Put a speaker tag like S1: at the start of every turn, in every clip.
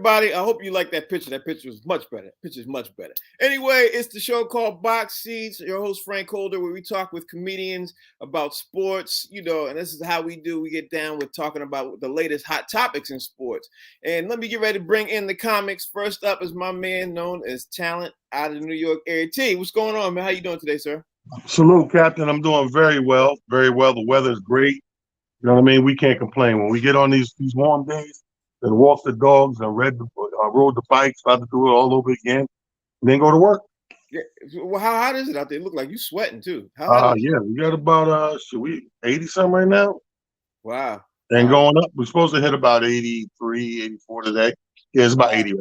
S1: everybody. I hope you like that picture. That picture is much better. That picture is much better. Anyway, it's the show called Box Seats. Your host, Frank Holder, where we talk with comedians about sports, and this is how we do. We get down with talking about the latest hot topics in sports. And let me get ready to bring in the comics. First up is my man known as Talent out of the New York area. T, what's going on, man? How you doing today, sir?
S2: Salute, Captain. I'm doing very well. Very well. The weather's great. You know what I mean? We can't complain. When we get on these warm days and walk the dogs and rode the bikes, about to do it all over again, and then go to work.
S1: Yeah. Well, how hot is it out there? It look like you sweating too.
S2: Yeah, we got about 80 something right now.
S1: Wow.
S2: And going up. We're supposed to hit about 83, 84 today. Yeah, it's about 80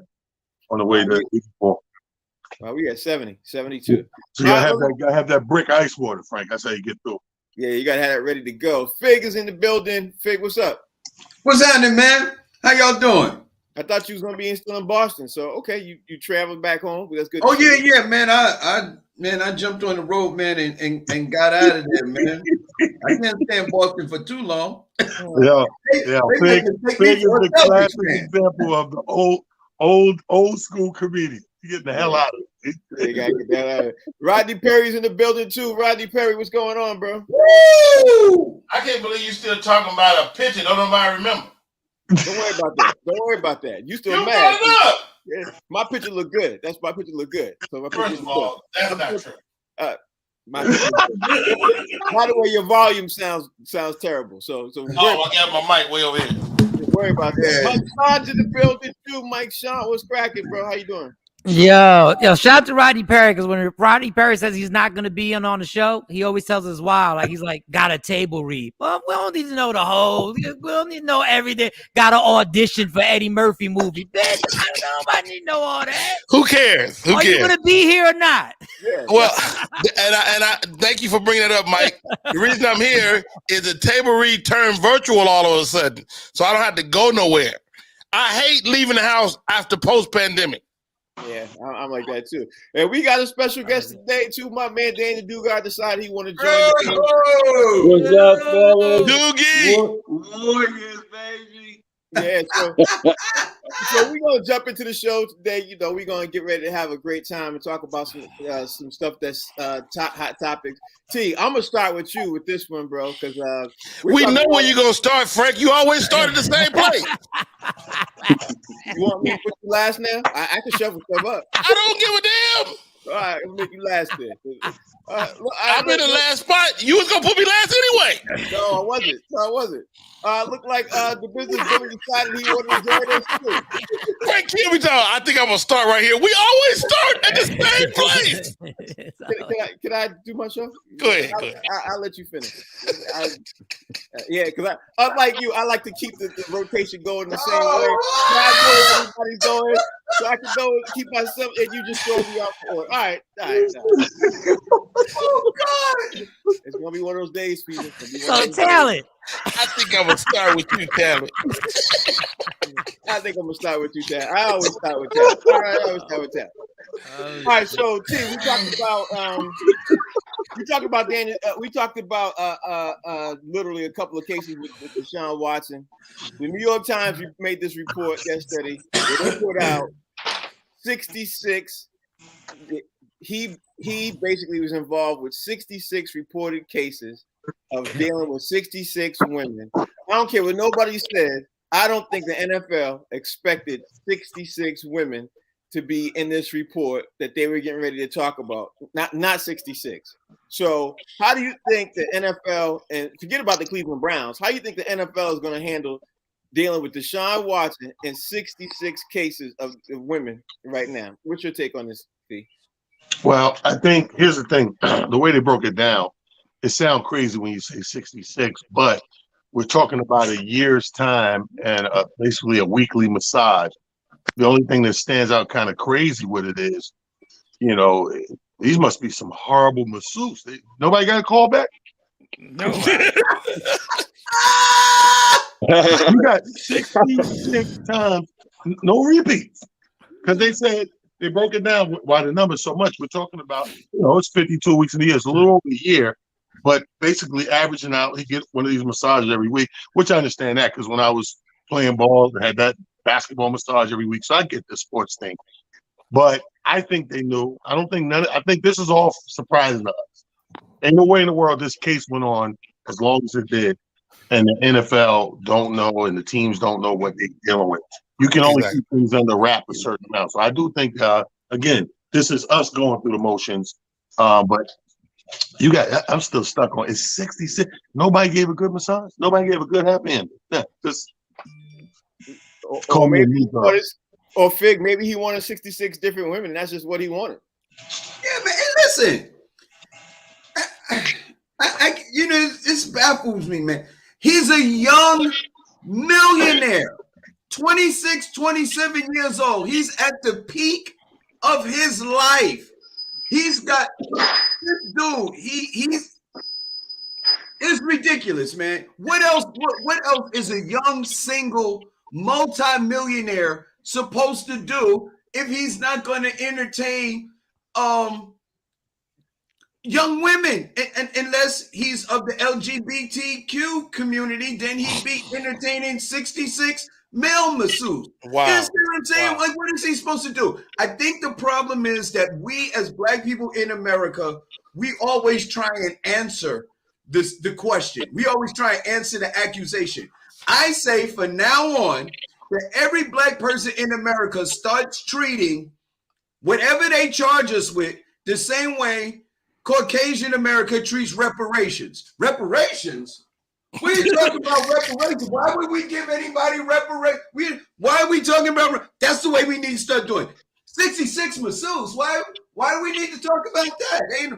S2: on the way to 84.
S1: Well, we at 70, 72.
S2: So you gotta have that brick ice water, Frank. That's how you get through.
S1: Yeah, you gotta have that ready to go. Fig is in the building. Fig, what's up?
S3: What's happening, man? How y'all doing?
S1: I thought you was gonna be still in Boston. So okay, you traveled back home. That's good.
S3: Oh yeah, man. I jumped on the road, man, and got out of there, man. I can't stay in Boston for too long.
S2: Yeah. Fig is the classic example of the old school comedian. You're getting the hell out of it.
S1: You gotta get that out of it. Rodney Perry's in the building too. Rodney Perry, what's going on, bro?
S4: Woo! I can't believe you still talking about a picture. Don't nobody remember.
S1: Don't worry about that. Don't worry about that. You still mad? Yeah, my picture look good. That's my picture look good. So my
S4: First of all, that's not true.
S1: By the way, your volume sounds terrible. So
S4: I got my mic way over here.
S1: Don't worry about that. Mike Sean's in the building too. Mike Sean, what's cracking, bro? How you doing?
S5: Yo, shout out to Rodney Perry, because when Rodney Perry says he's not going to be on the show, he always tells us why. Like, he's like, got a table read. Well, we don't need to know the whole. We don't need to know everything. Got to audition for Eddie Murphy movie. Bitch, nobody need to know all that.
S4: Who cares?
S5: Are you going to be here or not?
S1: Yeah.
S4: Well, and I thank you for bringing that up, Mike. The reason I'm here is the table read turned virtual all of a sudden, so I don't have to go nowhere. I hate leaving the house after post-pandemic.
S1: Yeah, I'm like that too. And we got a special guest today too. My man Danny Dugard decided he wanted to join the team.
S6: What's up, fellas?
S4: Doogie!
S3: Warriors, baby.
S1: Yeah, so we're gonna jump into the show today. We're gonna get ready to have a great time and talk about some stuff that's hot topics. T, I'm gonna start with you with this one, bro, because
S4: we know where you're gonna start, Frank. You always start at the same place.
S1: You want me to put you last now? I can shuffle stuff up.
S4: I don't give a damn.
S1: All right, I'll make you last then.
S4: I'm in the last spot. You was gonna put me last anyway.
S1: No, I wasn't. Look like the business Billy decided he wanted to join us too.
S4: Frank, can we talk? I think I'm gonna start right here. We always start at the same place.
S1: Can I do my show?
S4: Go ahead.
S1: I'll let you finish. Because unlike you, I like to keep the rotation going the same way. So I know where everybody's going, so I can go and keep myself, and you just throw me off the order. All right.
S3: Oh God!
S1: It's gonna be one of those days, Peter.
S5: So, Talent.
S4: I think I'm gonna start with you, Talent.
S1: I think I'm gonna start with you, Talent. I always start with Talent. All right, I always start with Talent. All right, so T, we talked about literally a couple of cases with Deshaun Watson. The New York Times made this report yesterday. They put out 66. He basically was involved with 66 reported cases of dealing with 66 women. I don't care what nobody said. I don't think the NFL expected 66 women to be in this report that they were getting ready to talk about. Not 66. So how do you think the NFL, and forget about the Cleveland Browns, how do you think the NFL is going to handle dealing with Deshaun Watson and 66 cases of women right now? What's your take on this, P?
S2: Well, I think here's the thing. The way they broke it down, it sounds crazy when you say 66, but we're talking about a year's time and basically a weekly massage. The only thing that stands out kind of crazy with it is, these must be some horrible masseuses. Nobody got a call back?
S4: No.
S2: You got 66 times, no repeats. Because they said, they broke it down why the number's so much. We're talking about, it's 52 weeks in the year. It's a little over a year, but basically averaging out, he gets one of these massages every week, which I understand that because when I was playing ball, I had that basketball massage every week, so I get the sports thing. But I think they knew. I don't think I think this is all surprising to us. Ain't no way in the world this case went on as long as it did, and the NFL don't know and the teams don't know what they're dealing with. You can only keep things under wrap a certain amount. So I do think, again, this is us going through the motions. But I'm still stuck on it's 66. Nobody gave a good massage. Nobody gave a good happy ending. Yeah, just call me a Negro.
S1: Or Fig, maybe he wanted 66 different women. That's just what he wanted.
S3: Yeah, man. Listen, this baffles me, man. He's a young millionaire, 26, 27 years old. He's at the peak of his life. He's got this dude. It's ridiculous, man. What else is a young single multi-millionaire supposed to do if he's not going to entertain young women? And unless he's of the LGBTQ community, then he'd be entertaining 66 male masseuses.
S4: Wow.
S3: You see what I'm saying? Wow. Like, what is he supposed to do? I think the problem is that we as Black people in America, we always try and answer the question. We always try and answer the accusation. I say from now on that every Black person in America starts treating whatever they charge us with the same way Caucasian America treats reparations. Reparations? We ain't talking about reparations. Why would we give anybody reparations? Why are we talking about? That's the way we need to start doing. 66 masseuses. Why do we need to talk about that?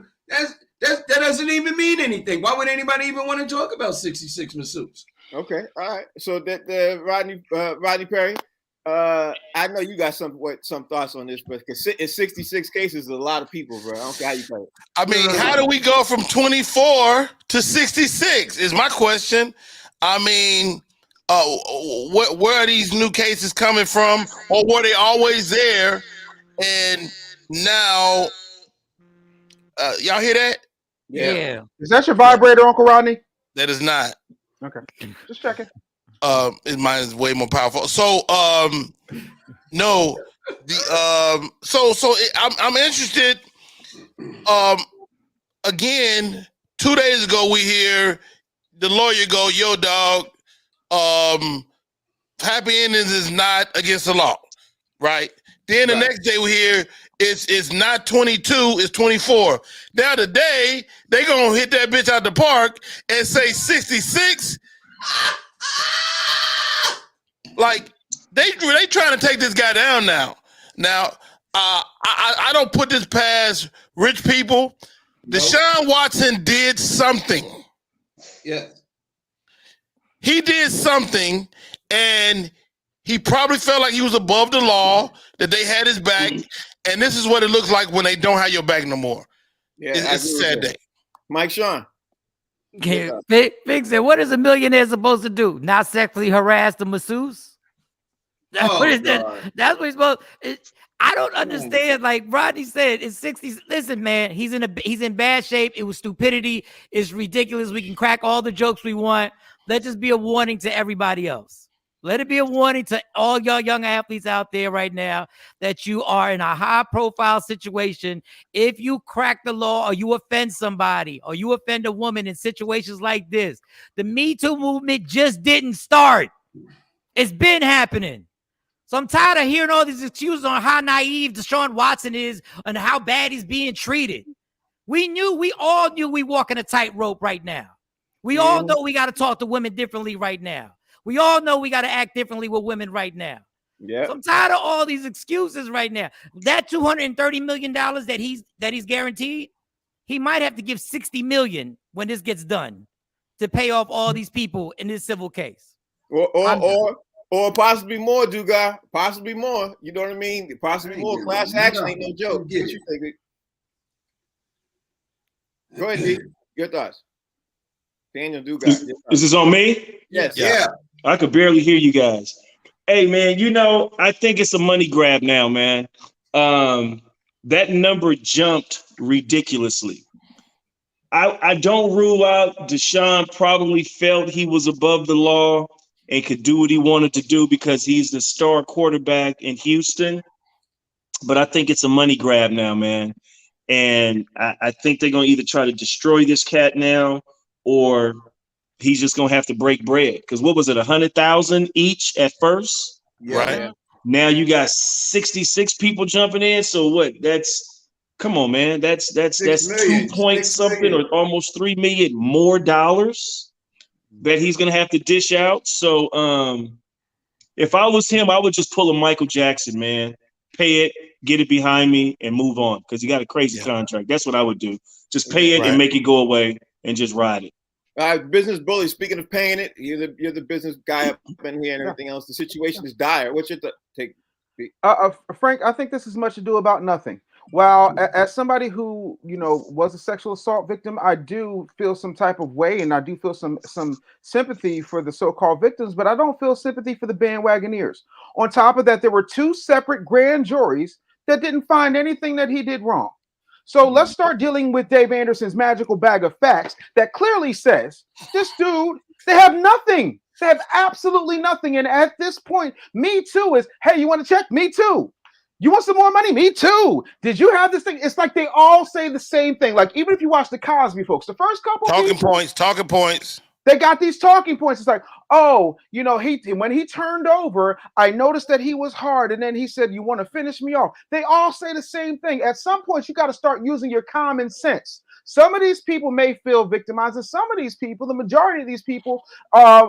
S3: That doesn't even mean anything. Why would anybody even want to talk about 66 masseuses?
S1: Okay, all right. So that Rodney Perry, I know you got some thoughts on this, but in 66 cases, is a lot of people, bro. I don't care how you play it.
S4: I mean, how do we go from 24 to 66 is my question. I mean, where are these new cases coming from? Or were they always there? And now, y'all hear that?
S5: Yeah.
S6: Is that your vibrator, Uncle Rodney?
S4: That is not.
S6: Okay. Just checking.
S4: Mine is way more powerful. So, no, I'm interested. Again, 2 days ago, we hear the lawyer go, "Yo, dog, happy endings is not against the law," right? Then the next day we hear it's not 22, it's 24. Now today they gonna hit that bitch out the park and say 66. Like they trying to take this guy down now. Now I don't put this past rich people. Nope. Deshaun Watson did something.
S3: Yeah,
S4: he did something, and he probably felt like he was above the law, that they had his back, and this is what it looks like when they don't have your back no more. Yeah, it's a sad day.
S1: Mike Sean.
S5: Okay, Big said, what is a millionaire supposed to do? Not sexually harass the masseuse? What is that? That's what he's supposed. I don't understand. Like Rodney said, it's 60. Listen, man, he's in bad shape. It was stupidity. It's ridiculous. We can crack all the jokes we want. Let this be a warning to everybody else. Let it be a warning to all y'all young athletes out there right now that you are in a high-profile situation. If you crack the law or you offend somebody or you offend a woman in situations like this, the Me Too movement just didn't start. It's been happening. So I'm tired of hearing all these excuses on how naive Deshaun Watson is and how bad he's being treated. We all knew we walking a tightrope right now. We all know we got to talk to women differently right now. We all know we got to act differently with women right now. Yeah. So I'm tired of all these excuses right now. That $230 million that he's guaranteed, he might have to give $60 million when this gets done to pay off all these people in this civil case.
S1: Or possibly more, Duga. Possibly more. You know what I mean? Possibly more. Class action ain't no joke. What you think? Go ahead, D. Your thoughts. Daniel Duga.
S7: Is this on me?
S1: Yes.
S3: Yeah.
S7: I could barely hear you guys. Hey, man, I think it's a money grab now, man. That number jumped ridiculously. I don't rule out Deshaun probably felt he was above the law. and could do what he wanted to do because he's the star quarterback in Houston. But I think it's a money grab now, man. And I think they're going to either try to destroy this cat now, or he's just going to have to break bread. Because what was it, 100,000 each at first?
S3: Yeah.
S4: Right.
S7: Now you got 66 people jumping in. So what? Come on, man. That's 2 point something or almost $3 million more dollars that he's going to have to dish out. So if I was him, I would just pull a Michael Jackson, man. Pay it, get it behind me, and move on because he got a crazy contract. That's what I would do. Just pay it and make it go away and just ride it.
S1: All right, business bully. Speaking of paying it, you're the business guy up in here and everything else. The situation is dire. What's your take?
S6: Frank, I think this is much ado about nothing. Well, as somebody who was a sexual assault victim, I do feel some type of way, and I do feel some sympathy for the so-called victims, but I don't feel sympathy for the bandwagoneers. On top of that, there were 2 separate grand juries that didn't find anything that he did wrong. So let's start dealing with Dave Anderson's magical bag of facts that clearly says this dude, they have nothing. They have absolutely nothing. And at this point, Me Too is, hey, you want to check? Me too. You want some more money? Me too. Did you have this thing? It's like they all say the same thing. Like, even if you watch the Cosby folks, the first couple
S4: talking points.
S6: They got these talking points. It's like, oh, when he turned over, I noticed that he was hard. And then he said, you want to finish me off? They all say the same thing. At some point, you got to start using your common sense. Some of these people may feel victimized, and some of these people, the majority of these people,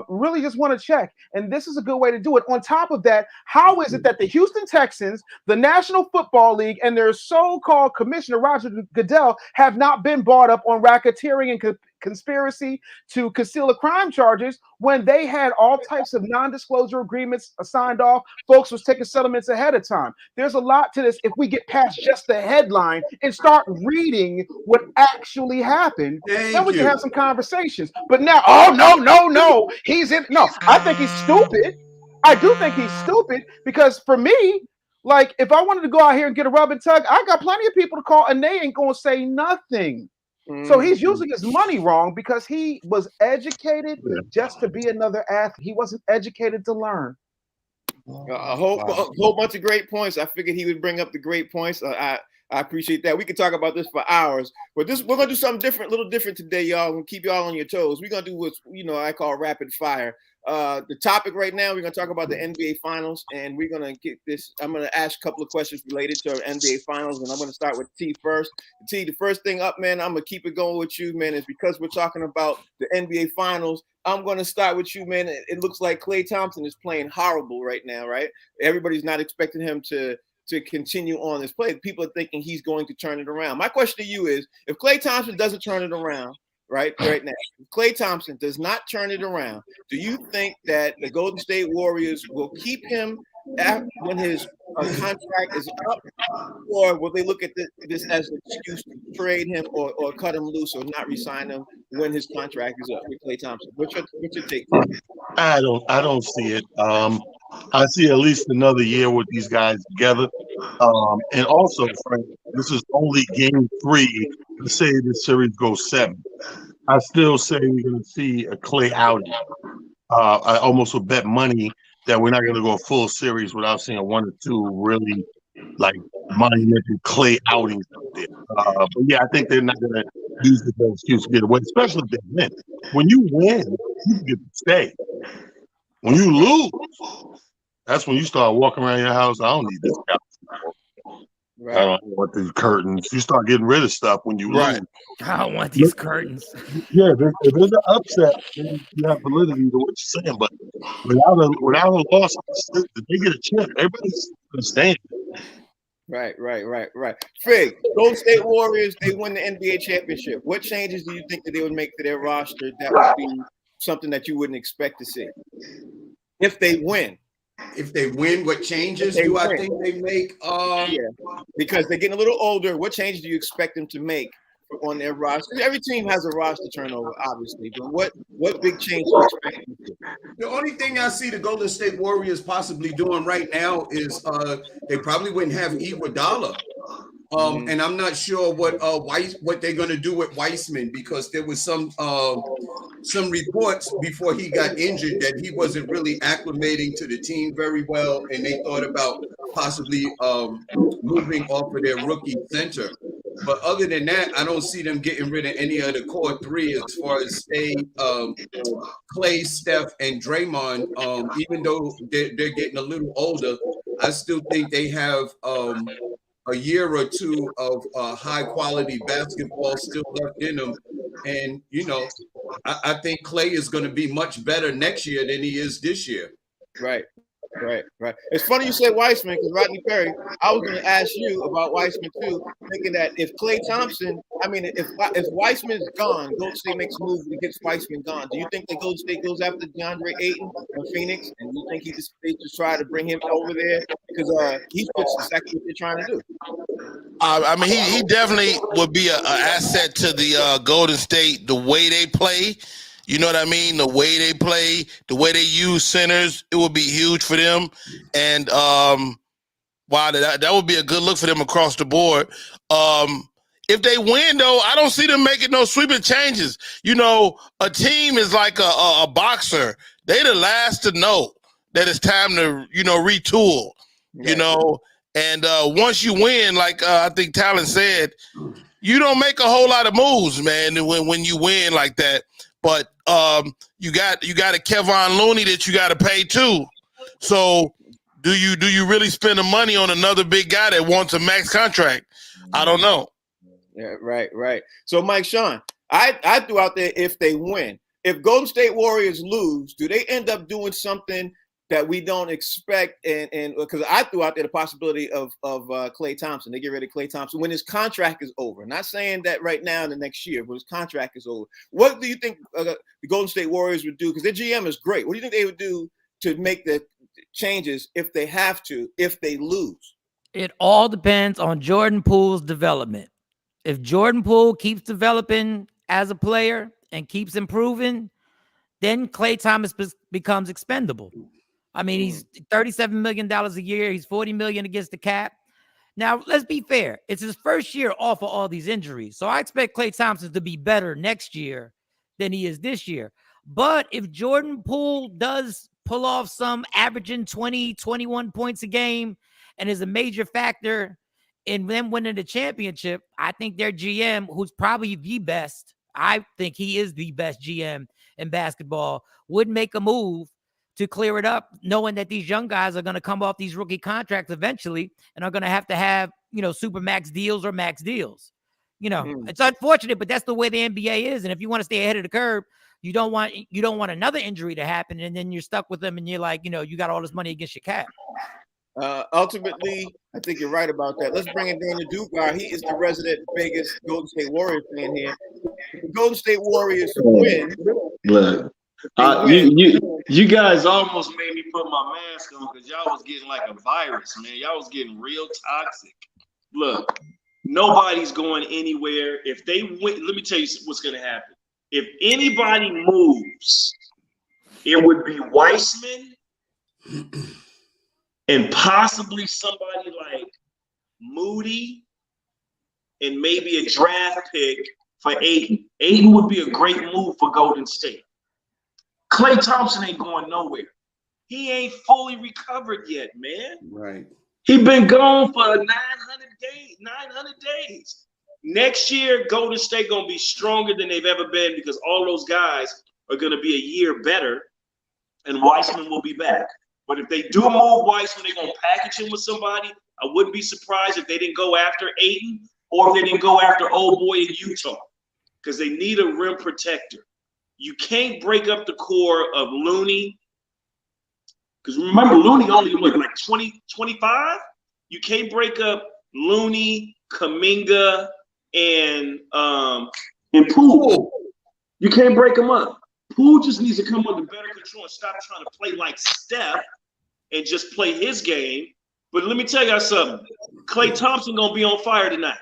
S6: really just want to check. And this is a good way to do it. On top of that, how is it that the Houston Texans, the National Football League, and their so-called commissioner, Roger Goodell, have not been brought up on racketeering and conspiracy to conceal a crime charges when they had all types of non-disclosure agreements signed off? Folks was taking settlements ahead of time. There's a lot to this if we get past just the headline and start reading what actually happened. Then we can have some conversations. But now, no, he's in. No, I think he's stupid. I do think he's stupid because for me, like, if I wanted to go out here and get a rub and tug, I got plenty of people to call and they ain't going to say nothing. So he's using his money wrong because he was educated just to be another athlete. He wasn't educated to learn.
S1: A whole bunch of great points. I figured he would bring up the great points. I appreciate that. We could talk about this for hours, but we're gonna do something different, a little different today, y'all. We'll keep y'all on your toes. We're gonna do what I call rapid fire. The topic right now, we're gonna talk about the NBA Finals, and we're gonna get this. I'm gonna ask a couple of questions related to our NBA Finals, and I'm gonna start with T first. T, the first thing up, man, I'm gonna keep it going with you, man, is because we're talking about the NBA Finals. I'm gonna start with you, man. It looks like Klay Thompson is playing horrible right now, right? Everybody's not expecting him to continue on this play. People are thinking he's going to turn it around. My question to you is, if Klay Thompson doesn't turn it around, right now, if Klay Thompson does not turn it around, do you think that the Golden State Warriors will keep him when his contract is up, or will they look at this as an excuse to trade him or cut him loose or not re-sign him when his contract is up with Klay Thompson? What's your take?
S2: I don't see it. I see at least another year with these guys together. And also, Frank, this is only game 3. Let's say this series goes 7. I still say we're going to see a Klay outing. I almost would bet money that we're not going to go a full series without seeing 1 or 2 really like monumental Klay outings out there. But yeah, I think they're not going to use it as an excuse to get away, especially if they win. When you win, you get to stay. When you lose, that's when you start walking around your house. I don't need this couch anymore. Right. I don't want these curtains. You start getting rid of stuff when you lose.
S5: I don't want these curtains.
S2: Yeah, if there's an upset, then you have validity to what you're saying. But without a loss, they get a chip. Everybody's staying.
S1: Right. Fig, Golden State Warriors, they win the NBA championship. What changes do you think that they would make to their roster that would be something that you wouldn't expect to see if they win?
S3: If they win, what changes do I think they make?
S1: Because they're getting a little older. What changes do you expect them to make on their roster? Every team has a roster turnover, obviously, but what big change do you expect them to?
S3: The only thing I see the Golden State Warriors possibly doing right now is they probably wouldn't have Iguodala And I'm not sure what they're going to do with Weissman, because there was some reports before he got injured that he wasn't really acclimating to the team very well, and they thought about possibly moving off of their rookie center. But other than that, I don't see them getting rid of any of the core three as far as Clay, Steph, and Draymond. Even though they're getting a little older, I still think they have a year or two of high quality basketball still left in them. And, I think Clay is going to be much better next year than he is this year.
S1: Right. It's funny you say Weissman, because Rodney Perry, I was going to ask you about Weissman too, thinking that if Klay Thompson, if Weissman's gone, Golden State makes a move that gets Weissman gone. Do you think that Golden State goes after DeAndre Ayton from Phoenix, and do you think they just try to bring him over there because he fits exactly what they're trying to do?
S4: He definitely would be an asset to the Golden State. The way they play. You know what I mean? The way they play, the way they use centers, it would be huge for them. And wow, that would be a good look for them across the board. If they win, though, I don't see them making no sweeping changes. A team is like a boxer. They the last to know that it's time to, retool, And once you win, like I think Talon said, you don't make a whole lot of moves, man, when you win like that. But you got a Kevon Looney that you got to pay too. So do you really spend the money on another big guy that wants a max contract? I don't know.
S1: Yeah, right. So Mike Sean, I threw out there if they win. If Golden State Warriors lose, do they end up doing something that we don't expect? And because I threw out there the possibility of Klay Thompson. They get rid of Klay Thompson when his contract is over. Not saying that right now in the next year, but his contract is over. What do you think the Golden State Warriors would do? Because their GM is great. What do you think they would do to make the changes if they have to, if they lose?
S5: It all depends on Jordan Poole's development. If Jordan Poole keeps developing as a player and keeps improving, then Klay Thompson becomes expendable. He's $37 million a year. He's $40 million against the cap. Now, let's be fair. It's his first year off of all these injuries. So I expect Klay Thompson to be better next year than he is this year. But if Jordan Poole does pull off some averaging 20, 21 points a game and is a major factor in them winning the championship, I think their GM, who's probably the best, I think he is the best GM in basketball, would make a move to clear it up, knowing that these young guys are going to come off these rookie contracts eventually and are going to have, super max deals or max deals. It's unfortunate, but that's the way the NBA is. And if you want to stay ahead of the curve, you don't want another injury to happen. And then you're stuck with them and you're like, you got all this money against your cap.
S1: Ultimately, I think you're right about that. Let's bring in Daniel Dugar. He is the resident biggest Golden State Warriors fan here. If the Golden State Warriors win.
S7: Look. You guys almost made me put my mask on because y'all was getting like a virus, man. Y'all was getting real toxic. Look, nobody's going anywhere. If they win, let me tell you what's going to happen. If anybody moves, it would be Weissman and possibly somebody like Moody and maybe a draft pick for Ayton. Ayton would be a great move for Golden State. Klay Thompson ain't going nowhere. He ain't fully recovered yet, man.
S3: Right.
S7: He been gone for 900 days. Next year, Golden State gonna be stronger than they've ever been because all those guys are gonna be a year better, and Weissman will be back. But if they do move Weissman, they're gonna package him with somebody. I wouldn't be surprised if they didn't go after Ayton or if they didn't go after old boy in Utah, because they need a rim protector. You can't break up the core of Looney. Because remember, Looney only like 20, 25? You can't break up Looney, Kuminga, and Poole. You can't break them up. Poole just needs to come under better control and stop trying to play like Steph and just play his game. But let me tell y'all something. Klay Thompson gonna be on fire tonight.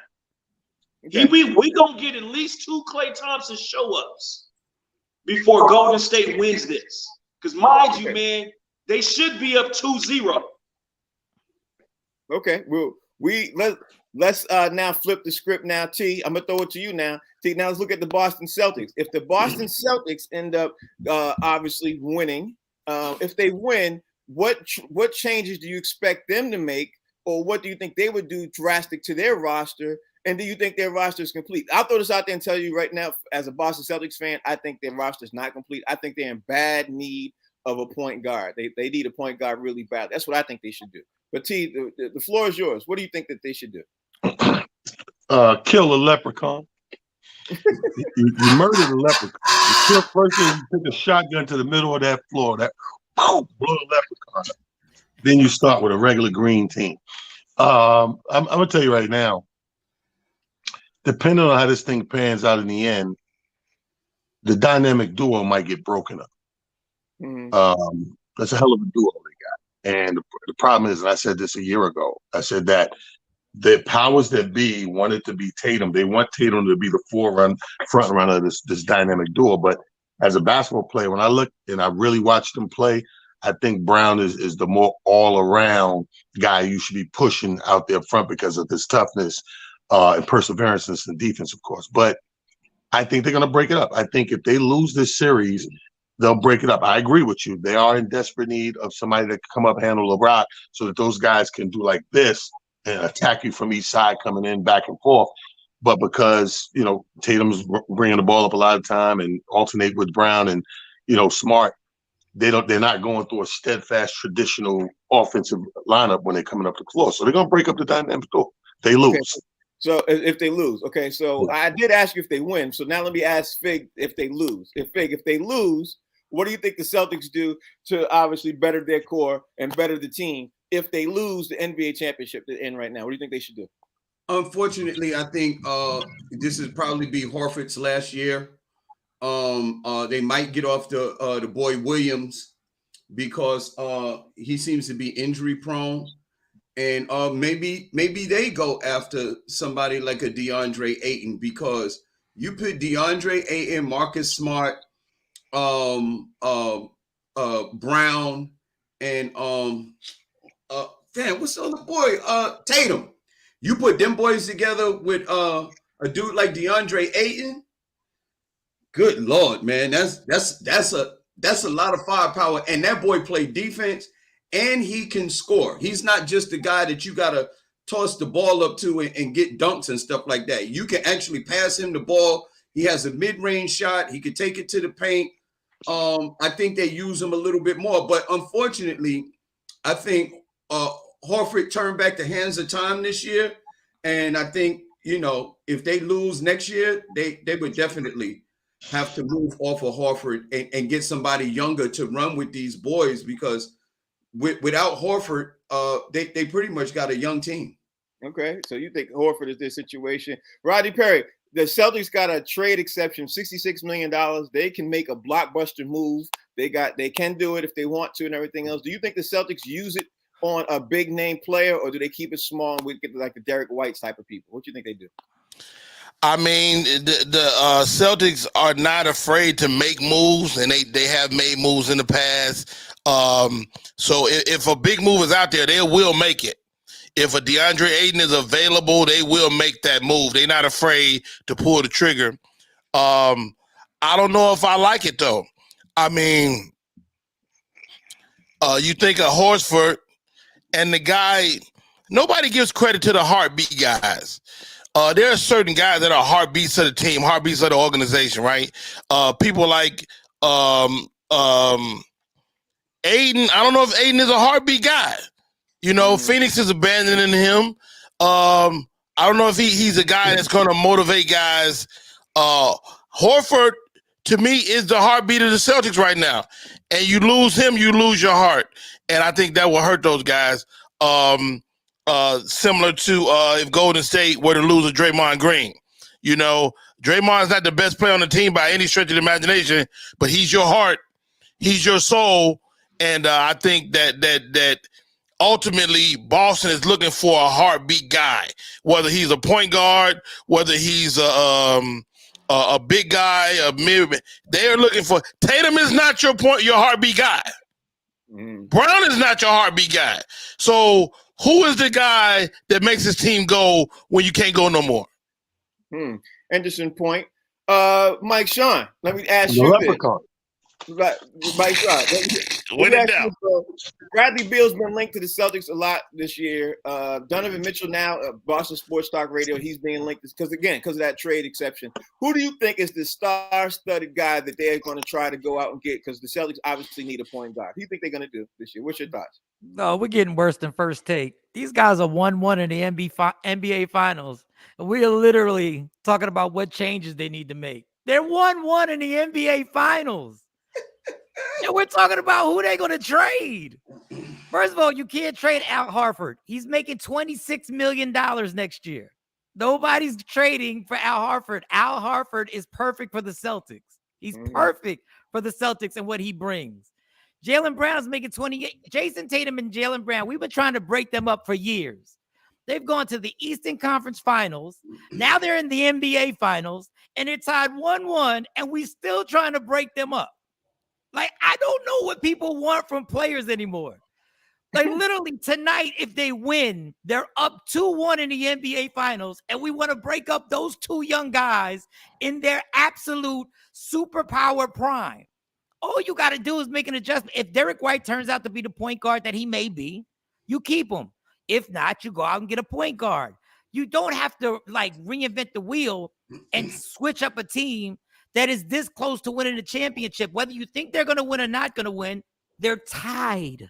S7: Okay. We gonna get at least 2 Klay Thompson show-ups before Golden State wins this. Because mind you, man, they should be up 2-0.
S1: Okay, well, Let's now flip the script now, T. I'm going to throw it to you now. T, now let's look at the Boston Celtics. If the Boston Celtics end up obviously winning, if they win, what changes do you expect them to make, or what do you think they would do drastic to their roster? And do you think their roster is complete? I'll throw this out there and tell you right now, as a Boston Celtics fan, I think their roster is not complete. I think they're in bad need of a point guard. They need a point guard really bad. That's what I think they should do. But T, the floor is yours. What do you think that they should do?
S2: Kill a leprechaun. you murdered a leprechaun. First thing, you take a shotgun to the middle of that floor, that blow a leprechaun up. Then you start with a regular green team. I'm gonna tell you right now, depending on how this thing pans out in the end, the dynamic duo might get broken up. That's a hell of a duo they got. And the problem is, and I said this a year ago, I said that the powers that be wanted to be Tatum. They want Tatum to be the front runner of this dynamic duo. But as a basketball player, when I look and I really watched them play, I think Brown is the more all-around guy you should be pushing out there front because of his toughness and perseverance and defense, of course. But I think they're going to break it up. I think if they lose this series, they'll break it up. I agree with you. They are in desperate need of somebody that can come up, handle the rock, so that those guys can do like this and attack you from each side, coming in back and forth. But because, Tatum's bringing the ball up a lot of time and alternate with Brown and, Smart, they're not going through a steadfast traditional offensive lineup when they're coming up the floor. So they're going to break up the dynamic door. They lose.
S1: Okay. So if they lose, okay. So I did ask you if they win. So now let me ask Fig if they lose. If they lose, what do you think the Celtics do to obviously better their core and better the team if they lose the NBA championship that's in right now? What do you think they should do?
S3: Unfortunately, I think this is probably be Horford's last year. They might get off the boy Williams because he seems to be injury prone, and maybe they go after somebody like a DeAndre Ayton, because you put DeAndre Ayton, Marcus Smart, Brown, and what's the other boy? Tatum. You put them boys together with a dude like DeAndre Ayton. Good Lord, man, that's a lot of firepower, and that boy played defense, and he can score. He's not just the guy that you gotta toss the ball up to and get dunks and stuff like that. You can actually pass him the ball. He has a mid-range shot. He could take it to the paint. I think they use him a little bit more, but unfortunately, I think Horford turned back the hands of time this year, and I think if they lose next year, they would definitely have to move off of Horford and get somebody younger to run with these boys, because without Horford, they pretty much got a young team.
S1: Okay, so you think Horford is their situation. Rodney Perry, the Celtics got a trade exception, $66 million. They can make a blockbuster move. They can do it if they want to and everything else. Do you think the Celtics use it on a big name player, or do they keep it small and we get like the Derek White type of people? What do you think they do?
S4: I mean, the Celtics are not afraid to make moves, and they have made moves in the past. So if a big move is out there, they will make it. If a DeAndre Ayton is available, they will make that move. They're not afraid to pull the trigger. I don't know if I like it, though. I mean, you think of Horford and the guy, nobody gives credit to the heartbeat guys. There are certain guys that are heartbeats of the team, heartbeats of the organization, right? People like Aiden. I don't know if Aiden is a heartbeat guy. Phoenix is abandoning him. I don't know if he's a guy that's going to motivate guys. Horford, to me, is the heartbeat of the Celtics right now. And you lose him, you lose your heart. And I think that will hurt those guys. Similar to if Golden State were to lose a Draymond Green. Draymond's not the best player on the team by any stretch of the imagination, but he's your heart, he's your soul, and I think that ultimately Boston is looking for a heartbeat guy, whether he's a point guard, whether he's a big guy, a mid. They are looking for. Tatum is not your heartbeat guy. Brown is not your heartbeat guy. So Who is the guy that makes his team go when you can't go no more?
S1: Interesting point. Mike Sean, let me ask
S2: The
S1: you
S2: leprechaun.
S1: this. Mike Sean,
S4: When in doubt.
S1: Bradley Beal's been linked to the Celtics a lot this year. Donovan Mitchell now, Boston Sports Talk Radio, he's being linked because of that trade exception. Who do you think is the star-studded guy that they're going to try to go out and get? Because the Celtics obviously need a point guard. Who do you think they're going to do this year? What's your thoughts?
S5: No, we're getting worse than first take. These guys are 1-1 in the NBA Finals. And we are literally talking about what changes they need to make. They're 1-1 in the NBA Finals. And we're talking about who they're going to trade. First of all, you can't trade Al Horford. He's making $26 million next year. Nobody's trading for Al Horford. Al Horford is perfect for the Celtics. He's perfect for the Celtics and what he brings. Jaylen Brown is making 28. Jason Tatum and Jaylen Brown, we've been trying to break them up for years. They've gone to the Eastern Conference Finals. Now they're in the NBA Finals, and they're tied 1-1, and we still trying to break them up. Like, I don't know what people want from players anymore. Like, literally, tonight, if they win, they're up 2-1 in the NBA Finals, and we want to break up those two young guys in their absolute superpower prime. All you got to do is make an adjustment. If Derek White turns out to be the point guard that he may be, you keep him. If not, you go out and get a point guard. You don't have to, like, reinvent the wheel and switch up a team that is this close to winning the championship. Whether you think they're going to win or not going to win, they're tied.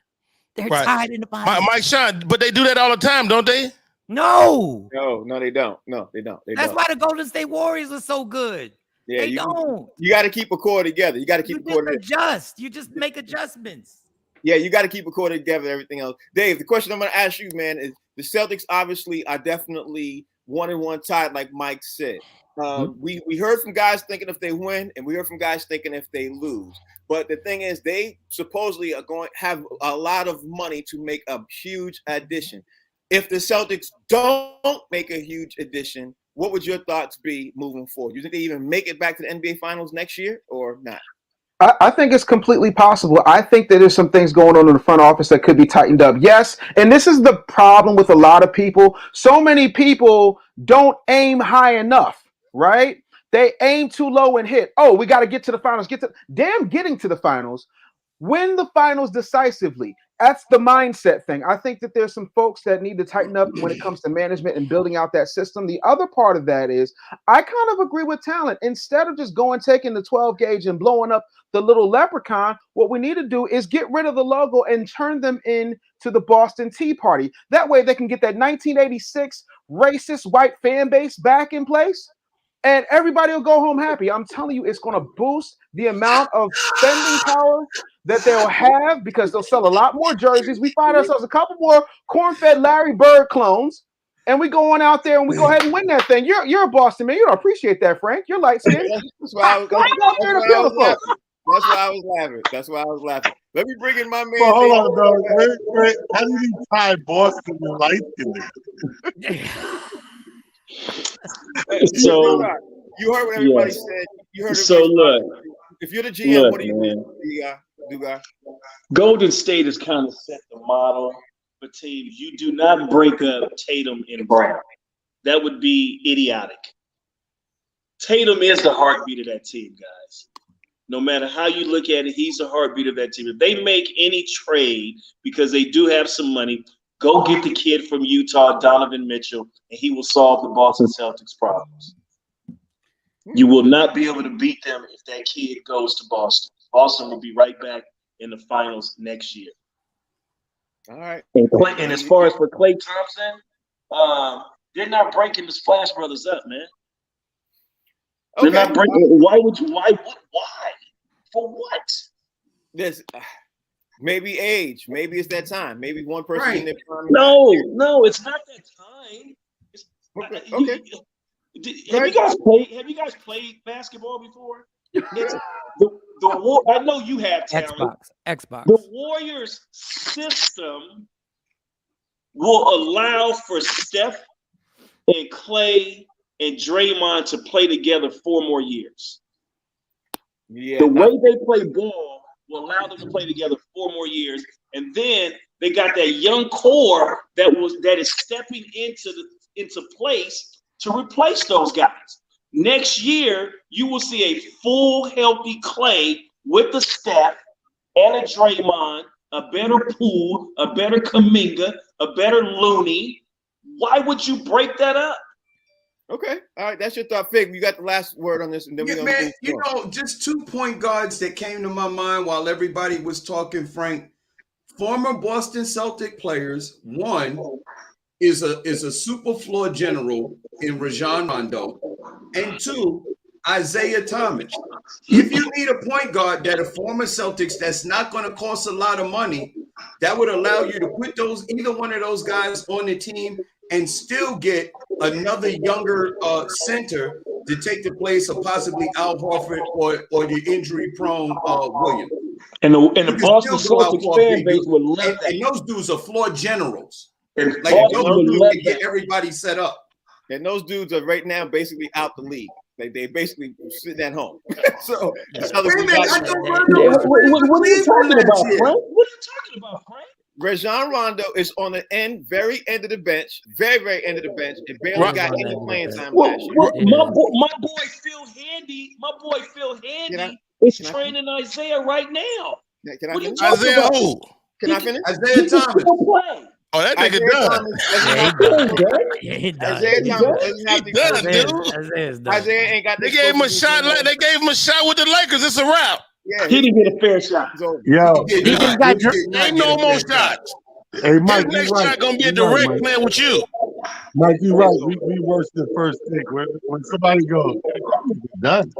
S5: They're tied in the finals.
S4: Mike Sean, but they do that all the time, don't they?
S5: No,
S1: they don't. No, they don't.
S5: That's why the Golden State Warriors are so good.
S1: Yeah,
S5: they don't.
S1: You got to keep a core together. You got to keep a core together.
S5: You just make adjustments.
S1: Yeah, you got to keep a core together. Everything else, Dave. The question I'm going to ask you, man, is the Celtics obviously are definitely 1-1 tied, like Mike said. We heard from guys thinking if they win, and we heard from guys thinking if they lose. But the thing is, they supposedly are going to have a lot of money to make a huge addition. If the Celtics don't make a huge addition, what would your thoughts be moving forward? You think they even make it back to the NBA Finals next year or not?
S6: I think it's completely possible. I think that there's some things going on in the front office that could be tightened up. Yes, and this is the problem with a lot of people. So many people don't aim high enough, right? They aim too low and hit. Oh, we got to get to the finals. Getting to the finals. Win the finals decisively. That's the mindset thing. I think that there's some folks that need to tighten up when it comes to management and building out that system. The other part of that is I kind of agree with talent. Instead of just taking the 12 gauge and blowing up the little leprechaun, what we need to do is get rid of the logo and turn them into the Boston Tea Party. That way they can get that 1986 racist white fan base back in place. And everybody will go home happy. I'm telling you, it's going to boost the amount of spending power that they'll have because they'll sell a lot more jerseys. We find ourselves a couple more corn-fed Larry Bird clones, and we go on out there and we go ahead and win that thing. You're a Boston man. You don't appreciate that, Frank. You're light-skinned.
S1: That's why I was laughing. Let me bring in my man.
S2: Well, hold on, dog. Wait. How do you tie Boston and light-skinned?
S1: So you heard what everybody said. You heard.
S7: So look,
S1: if you're the GM, what do you do, guy?
S7: Golden State has kind of set the model for teams. You do not break up Tatum and Brown. That would be idiotic. Tatum is the heartbeat of that team, guys. No matter how you look at it, he's the heartbeat of that team. If they make any trade because they do have some money, go get the kid from Utah, Donovan Mitchell, and he will solve the Boston Celtics problems. You will not be able to beat them if that kid goes to Boston. Boston will be right back in the finals next year.
S1: All right.
S7: And as far as for Klay Thompson, they're not breaking the Splash Brothers up, man. They're not breaking. Why? For what?
S1: This. Maybe age. Maybe it's that time. Maybe one person in their prime.
S7: No, it's not that time.
S1: Okay.
S7: Have you guys played basketball before? It's the I know you have talent.
S5: Xbox.
S7: The Warriors system will allow for Steph and Klay and Draymond to play together 4 more years.
S1: Yeah.
S7: The way they play ball will allow them to play together 4 more years, and then they got that young core that is stepping into place to replace those guys. Next year, you will see a full, healthy Clay with the Steph and a Draymond, a better Poole, a better Kuminga, a better Looney. Why would you break that up?
S1: Okay, all right, that's your thought, Fig. You got the last word on this, and then we're gonna
S3: man, you know, just 2 point guards that came to my mind while everybody was talking, Frank. Former Boston Celtic players. One is a super floor general in Rajon Rondo, and 2, Isaiah Thomas. If you need a point guard that are former Celtics that's not going to cost a lot of money, that would allow you to put either one of those guys on the team and still get another younger center to take the place of possibly Al Horford or the injury-prone Williams.
S7: And the Boston Celtics fan base would love that.
S3: And those dudes are floor generals.
S7: And
S3: like those dudes can get everybody set up.
S1: And those dudes are right now basically out the league. They basically sitting at home. So
S7: what are you talking about, Frank? What are you talking about, Frank?
S1: Rajon Rondo is on the very end of the bench, very end of the bench, and barely got any playing time last year.
S7: My boy Phil Handy is training Isaiah right now.
S1: Can I finish?
S4: Isaiah who?
S1: Can I finish?
S3: Isaiah Thomas.
S4: Oh, that nigga done.
S1: Isaiah Thomas doesn't have the Isaiah ain't got.
S4: They gave him a shot. They gave him a shot with the Lakers. It's a wrap.
S3: Yeah, he didn't get a fair shot.
S2: Yo,
S4: ain't no more shots.
S2: Hey, Mike,
S4: next shot gonna be a direct plan with you.
S2: Mike, you're right. We worse than first pick. When somebody goes, done.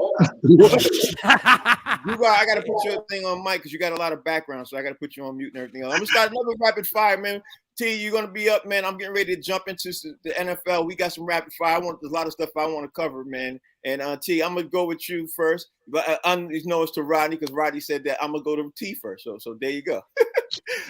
S1: I got to put your thing on Mike because you got a lot of background, so I got to put you on mute and everything else. I'm gonna start another rapid fire, man. T, you're gonna be up, man. I'm getting ready to jump into the NFL. We got some rapid fire. There's a lot of stuff I want to cover, man. And T, I'm gonna go with you first, but it's to Rodney because Rodney said that I'm gonna go to T first. So there you go.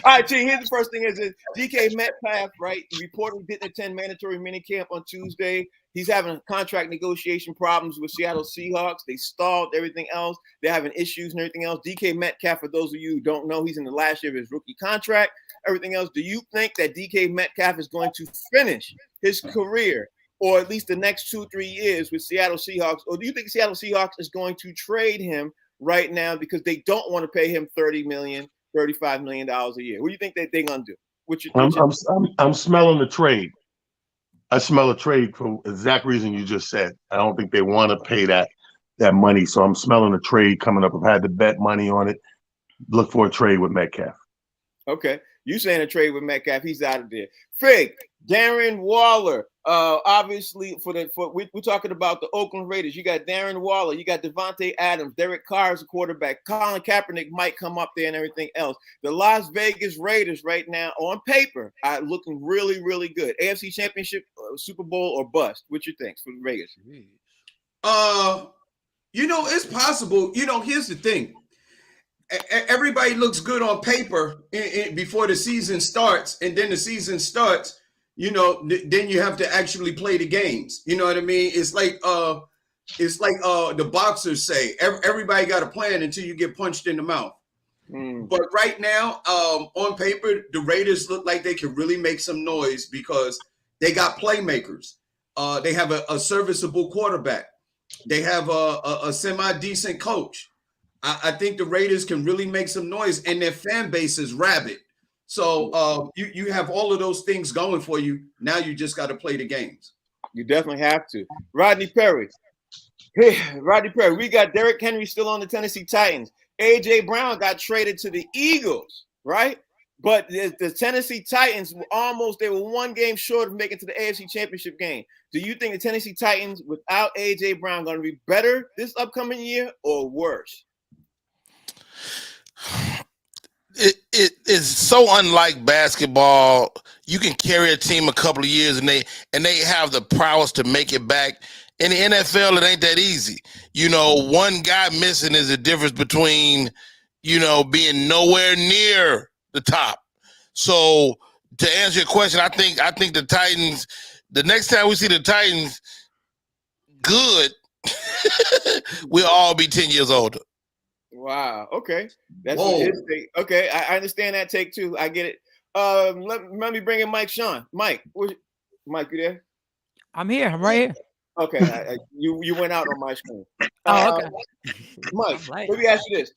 S1: All right, T. Here's the first thing: is DK Metcalf, right? He reportedly didn't attend mandatory minicamp on Tuesday. He's having contract negotiation problems with Seattle Seahawks. They stalled everything else. They're having issues and everything else. DK Metcalf, for those of you who don't know, he's in the last year of his rookie contract. Everything else. Do you think that DK Metcalf is going to finish his career, or at least the next 2-3 years with Seattle Seahawks? Or do you think Seattle Seahawks is going to trade him right now because they don't want to pay him $30 million, $35 million a year? What do you think that they're going to do?
S2: I'm smelling the trade. I smell a trade for the exact reason you just said. I don't think they want to pay that money. So I'm smelling a trade coming up. I've had to bet money on it. Look for a trade with Metcalf.
S1: Okay. You saying a trade with Metcalf, he's out of there. Fig, Darren Waller. Obviously, we're talking about the Oakland Raiders. You got Darren Waller, you got Devontae Adams, Derek Carr is a quarterback. Colin Kaepernick might come up there and everything else. The Las Vegas Raiders right now, on paper, are looking really, really good. AFC Championship, Super Bowl, or bust. What you think for the Raiders?
S3: It's possible. Here's the thing. Everybody looks good on paper before the season starts, and then the season starts. Then you have to actually play the games. You know what I mean? It's like the boxers say, everybody got a plan until you get punched in the mouth. But right now, on paper, the Raiders look like they can really make some noise because they got playmakers. They have a serviceable quarterback. They have a semi-decent coach. I think the Raiders can really make some noise, and their fan base is rabid. So you have all of those things going for you. Now you just got to play the games.
S1: You definitely have to. Rodney Perry. Hey, Rodney Perry. We got Derrick Henry still on the Tennessee Titans. A.J. Brown got traded to the Eagles, right? But the Tennessee Titans they were one game short of making to the AFC Championship game. Do you think the Tennessee Titans without A.J. Brown going to be better this upcoming year or worse?
S4: It is so unlike basketball. You can carry a team a couple of years and they have the prowess to make it back. In the NFL, it ain't that easy. One guy missing is the difference between, being nowhere near the top. So to answer your question, I think the Titans, the next time we see the Titans good, we'll all be 10 years older.
S1: Wow. Okay. That's his take. Okay, I understand that take too. I get it. Let me bring in Mike Sean. Mike, Mike, you there?
S5: I'm here. I'm right here.
S1: Okay, you went out on my screen.
S5: Oh, okay.
S1: Mike, let me ask you this.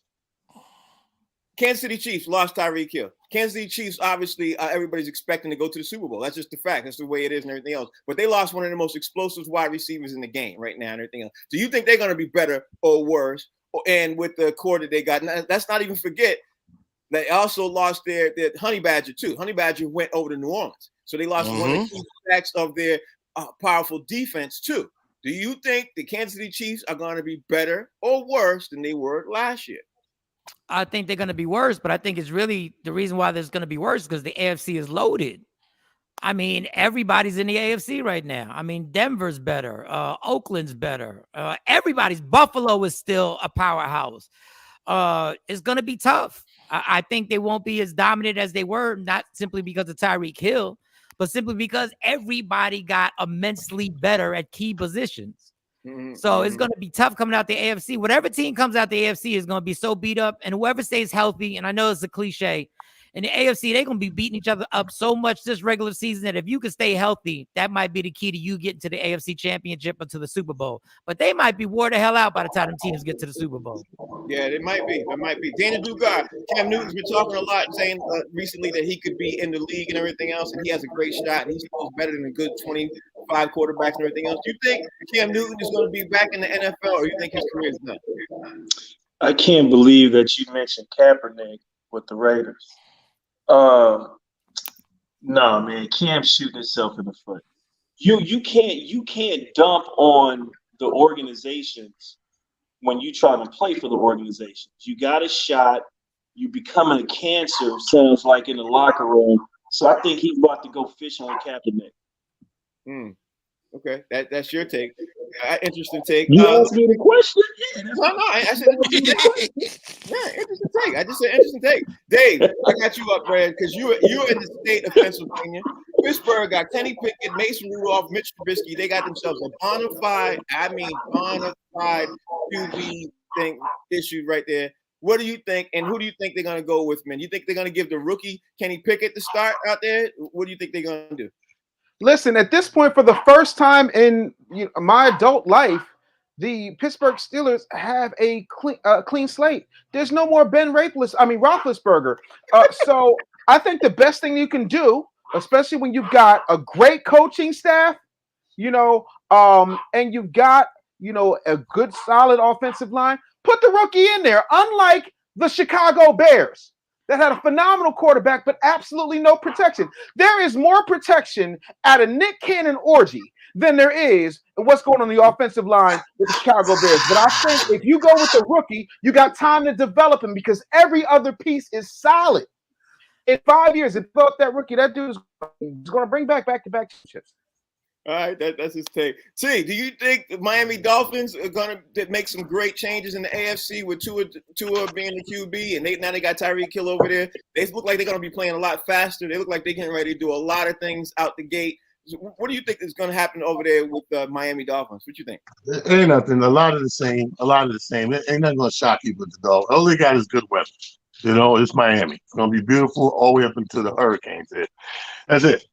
S1: Kansas City Chiefs lost Tyreek Hill. Kansas City Chiefs, obviously, everybody's expecting to go to the Super Bowl. That's just the fact. That's the way it is and everything else. But they lost one of the most explosive wide receivers in the game right now and everything else. Do you think they're going to be better or worse? And with the core that they got, let's not even forget they also lost their Honey Badger too. Honey Badger went over to New Orleans. So they lost one of the key facts of their powerful defense too. Do you think the Kansas City Chiefs are going to be better or worse than they were last year?
S5: I think they're going to be worse, but I think it's really the reason why there's going to be worse because the AFC is loaded. I mean, everybody's in the AFC right now. I mean, Denver's better. Oakland's better. Everybody's. Buffalo is still a powerhouse. It's going to be tough. I think they won't be as dominant as they were, not simply because of Tyreek Hill, but simply because everybody got immensely better at key positions. So it's going to be tough coming out the AFC. Whatever team comes out the AFC is going to be so beat up, and whoever stays healthy, and I know it's a cliche, in the AFC, they're going to be beating each other up so much this regular season that if you can stay healthy, that might be the key to you getting to the AFC Championship or to the Super Bowl. But they might be wore the hell out by the time the teams get to the Super Bowl.
S1: Yeah, it might be. It might be. Daniel Dugar, Cam Newton's been talking a lot, saying recently that he could be in the league and everything else, and he has a great shot, and he's better than a good 25 quarterbacks and everything else. Do you think Cam Newton is going to be back in the NFL, or do you think his career is done?
S7: I can't believe that you mentioned Kaepernick with the Raiders. No, man, Cam's shooting himself in the foot. You can't dump on the organizations when you try to play for the organizations. You got a shot. You becoming a cancer, sounds like, in the locker room. So I think he's about to go fishing with Kaepernick.
S1: Okay, that's your take. Interesting take.
S7: You asked me the question.
S1: I said interesting take. Yeah, interesting take. I just said interesting take. Dave, I got you up, Brad, because you're in the state of Pennsylvania. Pittsburgh got Kenny Pickett, Mason Rudolph, Mitch Trubisky. They got themselves a bona fide QB thing issued right there. What do you think, and who do you think they're going to go with, man? You think they're going to give the rookie Kenny Pickett the start out there? What do you think they're going to do?
S6: Listen, at this point, for the first time in my adult life, the Pittsburgh Steelers have a clean slate. There's no more Roethlisberger. So I think the best thing you can do, especially when you've got a great coaching staff, and you've got, a good solid offensive line, put the rookie in there. Unlike the Chicago Bears that had a phenomenal quarterback, but absolutely no protection. There is more protection at a Nick Cannon orgy than there is what's going on the offensive line with the Chicago Bears. But I think if you go with the rookie, you got time to develop him because every other piece is solid. In 5 years, if you develop that rookie, that dude is going to bring back-to-back chips.
S1: All right, that's his take. T, do you think the Miami Dolphins are going to make some great changes in the AFC with Tua being the QB, and now they got Tyreek Hill over there? They look like they're going to be playing a lot faster. They look like they're getting ready to do a lot of things out the gate. What do you think is going to happen over there with the Miami Dolphins? What you think?
S2: Ain't nothing. A lot of the same. Ain't nothing going to shock you with the Dolphins. All they got is good weather. It's Miami. It's going to be beautiful all the way up until the hurricanes hit. That's it.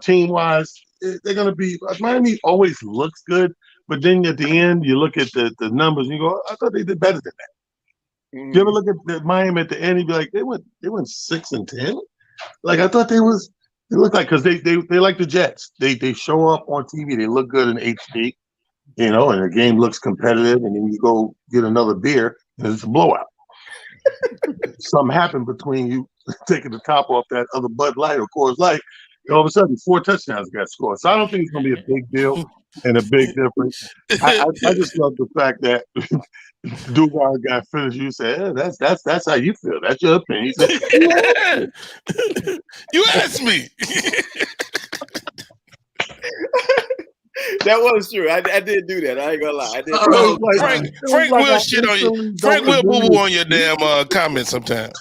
S2: Team-wise, they're going to be – Miami always looks good, but then at the end, you look at the numbers and you go, I thought they did better than that. You ever look at Miami at the end and be like, they went 6-10? Like, I thought they look like – because they like the Jets. They show up on TV. They look good in HD, and the game looks competitive, and then you go get another beer, and it's a blowout. Something happened between you taking the top off that other Bud Light or Coors Light, and all of a sudden 4 touchdowns got scored. So I don't think it's going to be a big deal and a big difference. I just love the fact that Dugar got finished. You said, that's how you feel. That's your opinion. He said,
S4: you asked me.
S1: That was true. I did do that. I ain't gonna lie. I did.
S4: Frank will shit on you. Frank will boo boo on your damn comments sometimes.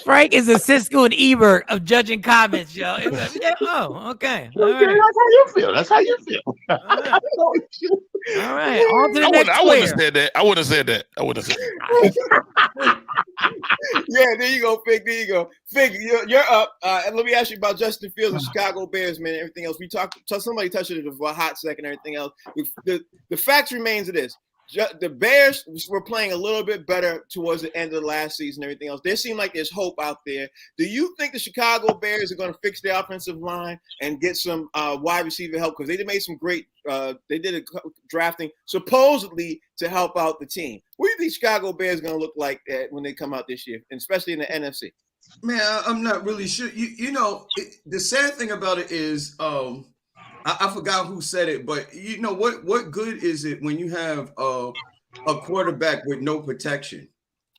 S5: Frank is a Cisco and Ebert of judging comments, yo. Yeah, oh, okay. All right.
S2: That's how you feel. That's how you feel.
S5: All right. All right. On to the next
S4: I wouldn't have
S5: player.
S4: said that. I wouldn't have said that.
S1: Yeah, there you go, Fig. There you go, Fig. You're up. And let me ask you about Justin Fields and Chicago Bears, man. And everything else we talked. Somebody touched it for a hot second. Everything else. The fact remains of this. The Bears were playing a little bit better towards the end of the last season. Everything else. There seemed like there's hope out there. Do you think the Chicago Bears are going to fix their offensive line and get some wide receiver help? Because they made some great. They did a drafting supposedly to help out the team. What do you think Chicago Bears are going to look like when they come out this year, and especially in the NFC?
S3: Man, I'm not really sure. You know, the sad thing about it is, I forgot who said it, but you know what good is it when you have a quarterback with no protection?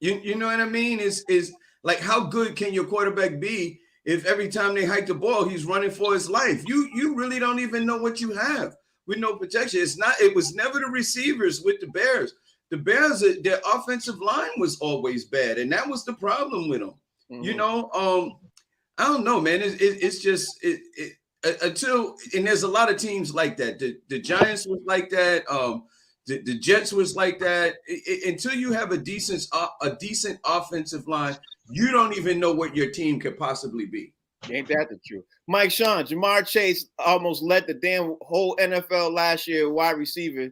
S3: You know what I mean? Is like, how good can your quarterback be if every time they hike the ball he's running for his life? You really don't even know what you have with no protection. It was never the receivers with the Bears. The Bears, their offensive line was always bad, and that was the problem with them. Mm-hmm. You know, I don't know, man. It's just until, and there's a lot of teams like that. The Giants was like that. The Jets was like that. Until you have a decent offensive line, you don't even know what your team could possibly be.
S1: Ain't that the truth? Mike Sean, Jamar Chase almost led the damn whole NFL last year wide receiver.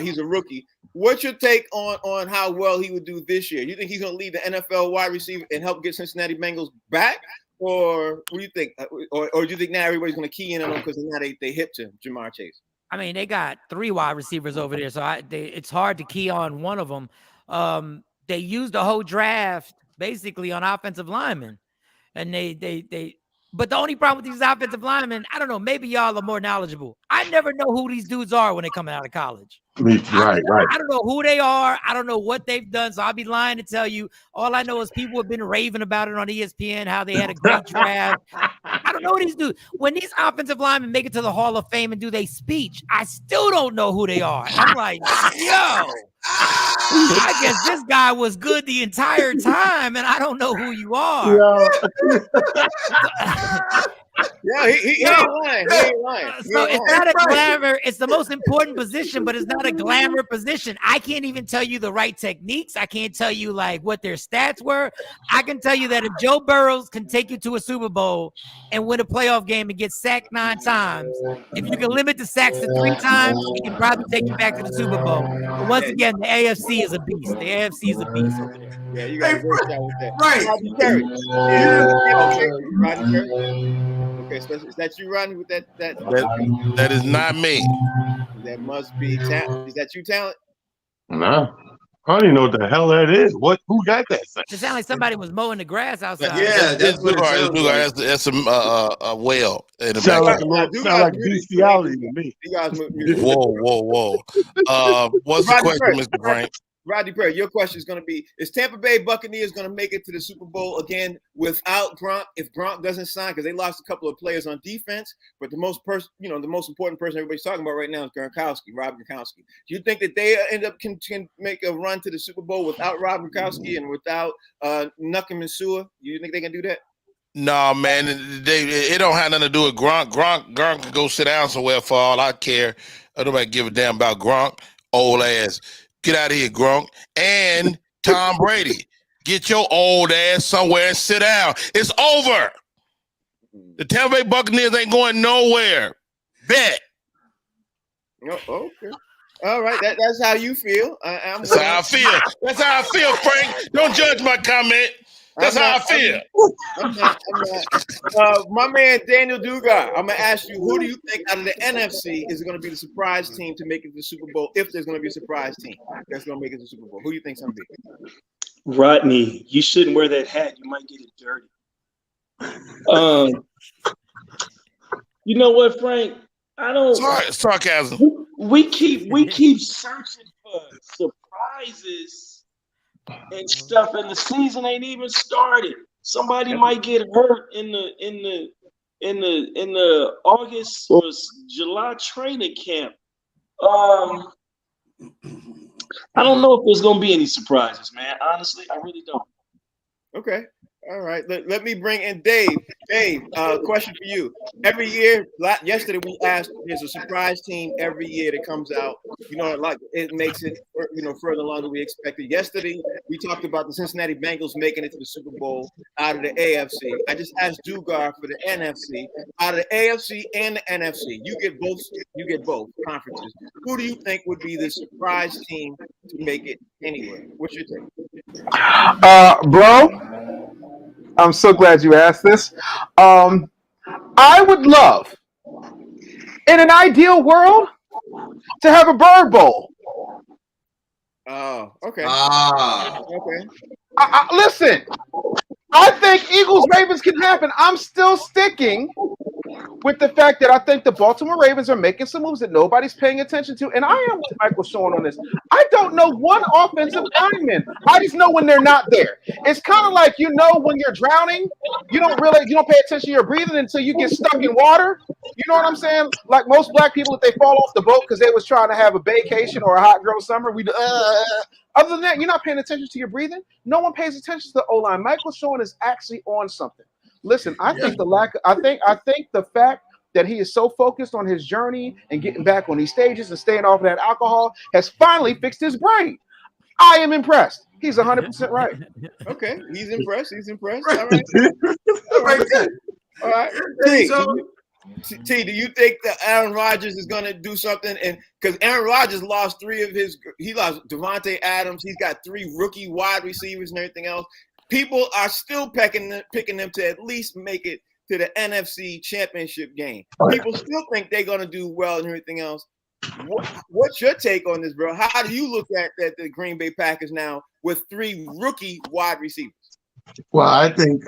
S1: He's a rookie. What's your take on how well he would do this year? You think he's going to lead the NFL wide receiver and help get Cincinnati Bengals back? Or what do you think? Or do you think now everybody's going to key in on him because now they hip to Jamar Chase?
S5: I mean, they got 3 wide receivers over there, so it's hard to key on one of them. They used the whole draft basically on offensive linemen, and but the only problem with these offensive linemen, I don't know, maybe y'all are more knowledgeable. I never know who these dudes are when they come out of college.
S2: Right.
S5: I don't know who they are. I don't know what they've done. So I'll be lying to tell you. All I know is people have been raving about it on ESPN, how they had a great draft. I don't know what these dudes. When these offensive linemen make it to the Hall of Fame and do their speech, I still don't know who they are. I'm like, yo, I guess this guy was good the entire time, and I don't know who you are.
S1: Yeah, he ain't lying. He ain't lying.
S5: So it's not a glamour. It's the most important position, but it's not a glamour position. I can't even tell you the right techniques. I can't tell you like what their stats were. I can tell you that if Joe Burrow can take you to a Super Bowl and win a playoff game and get sacked 9 times, if you can limit the sacks to 3 times, he can probably take you back to the Super Bowl. But once again, the AFC is a beast. The AFC is a beast over there.
S1: Yeah, you got to work out with that.
S3: Right.
S1: Rodney Perry. Rodney Perry. Okay, so is that you, Rodney, with that?
S4: That is not me.
S1: That must be talent. Is that you, talent?
S2: No. I don't even know what the hell that is. Who got that thing?
S5: It sounded like somebody was mowing the grass outside.
S3: Yeah, that's what it sounds like.
S4: That's a whale.
S2: Sound like bestiality to me.
S4: Whoa. What's the question, Mr. Frank?
S1: Rodney Perry, your question is going to be: is Tampa Bay Buccaneers going to make it to the Super Bowl again without Gronk? If Gronk doesn't sign, because they lost a couple of players on defense, but the most important person everybody's talking about right now is Rob Gronkowski. Do you think that they end up can make a run to the Super Bowl without Rob Gronkowski and without Nukem and Sua? Do you think they can do that?
S4: No, man, it don't have nothing to do with Gronk. Gronk can go sit down somewhere for all I care. Nobody give a damn about Gronk, old ass. Get out of here, Gronk. And Tom Brady, get your old ass somewhere and sit down. It's over. The Tampa Bay Buccaneers ain't going nowhere. Bet.
S1: Oh, okay. All right. That's how you feel.
S4: That's how I feel. That's how I feel, Frank. Don't judge my comment. That's how I feel.
S1: I'm not. My man Daniel Dugar, I'm gonna ask you, who do you think out of the NFC is going to be the surprise team to make it to the Super Bowl? If there's going to be a surprise team that's going to make it to the Super Bowl, who do you think it's going to be?
S7: Rodney, you shouldn't wear that hat. You might get it dirty. You know what, Frank? I don't.
S4: Sarcasm.
S7: We keep searching for surprises and stuff, and the season ain't even started. Somebody might get hurt in the August or July training camp. I don't know if there's gonna be any surprises, man. Honestly, I really don't.
S1: Okay. All right, let me bring in Dave. Dave, question for you. Every year, yesterday we asked, there's a surprise team every year that comes out. You know, like it makes it, further along than we expected. Yesterday, we talked about the Cincinnati Bengals making it to the Super Bowl out of the AFC. I just asked Dugar for the NFC. Out of the AFC and the NFC, you get both conferences. Who do you think would be the surprise team to make it anywhere? What's your take?
S6: Bro, I'm so glad you asked this. I would love, in an ideal world, to have a Bird Bowl.
S1: Oh, okay.
S3: Okay.
S6: Listen, I think Eagles Ravens can happen. I'm still sticking with the fact that I think the Baltimore Ravens are making some moves that nobody's paying attention to. And I am with Michael Sean on this. I don't know one offensive lineman. I just know when they're not there. It's kind of like, when you're drowning, you don't pay attention to your breathing until you get stuck in water. You know what I'm saying? Like most black people, if they fall off the boat because they was trying to have a vacation or a hot girl summer, other than that, you're not paying attention to your breathing. No one pays attention to the O-line. Michael Sean is actually on something. Listen, I think the fact that he is so focused on his journey and getting back on these stages and staying off of that alcohol has finally fixed his brain. I am impressed. He's 100% right.
S1: Okay, he's impressed.
S3: Right.
S1: All right, good. All right.
S3: T,
S1: do you think that Aaron Rodgers is going to do something? And because Aaron Rodgers lost he lost Devontae Adams. He's got 3 rookie wide receivers and everything else. People are still picking them to at least make it to the NFC Championship game. People still think they're going to do well and everything else. What's your take on this, bro? How do you look at the Green Bay Packers now with 3 rookie wide receivers?
S2: Well, I think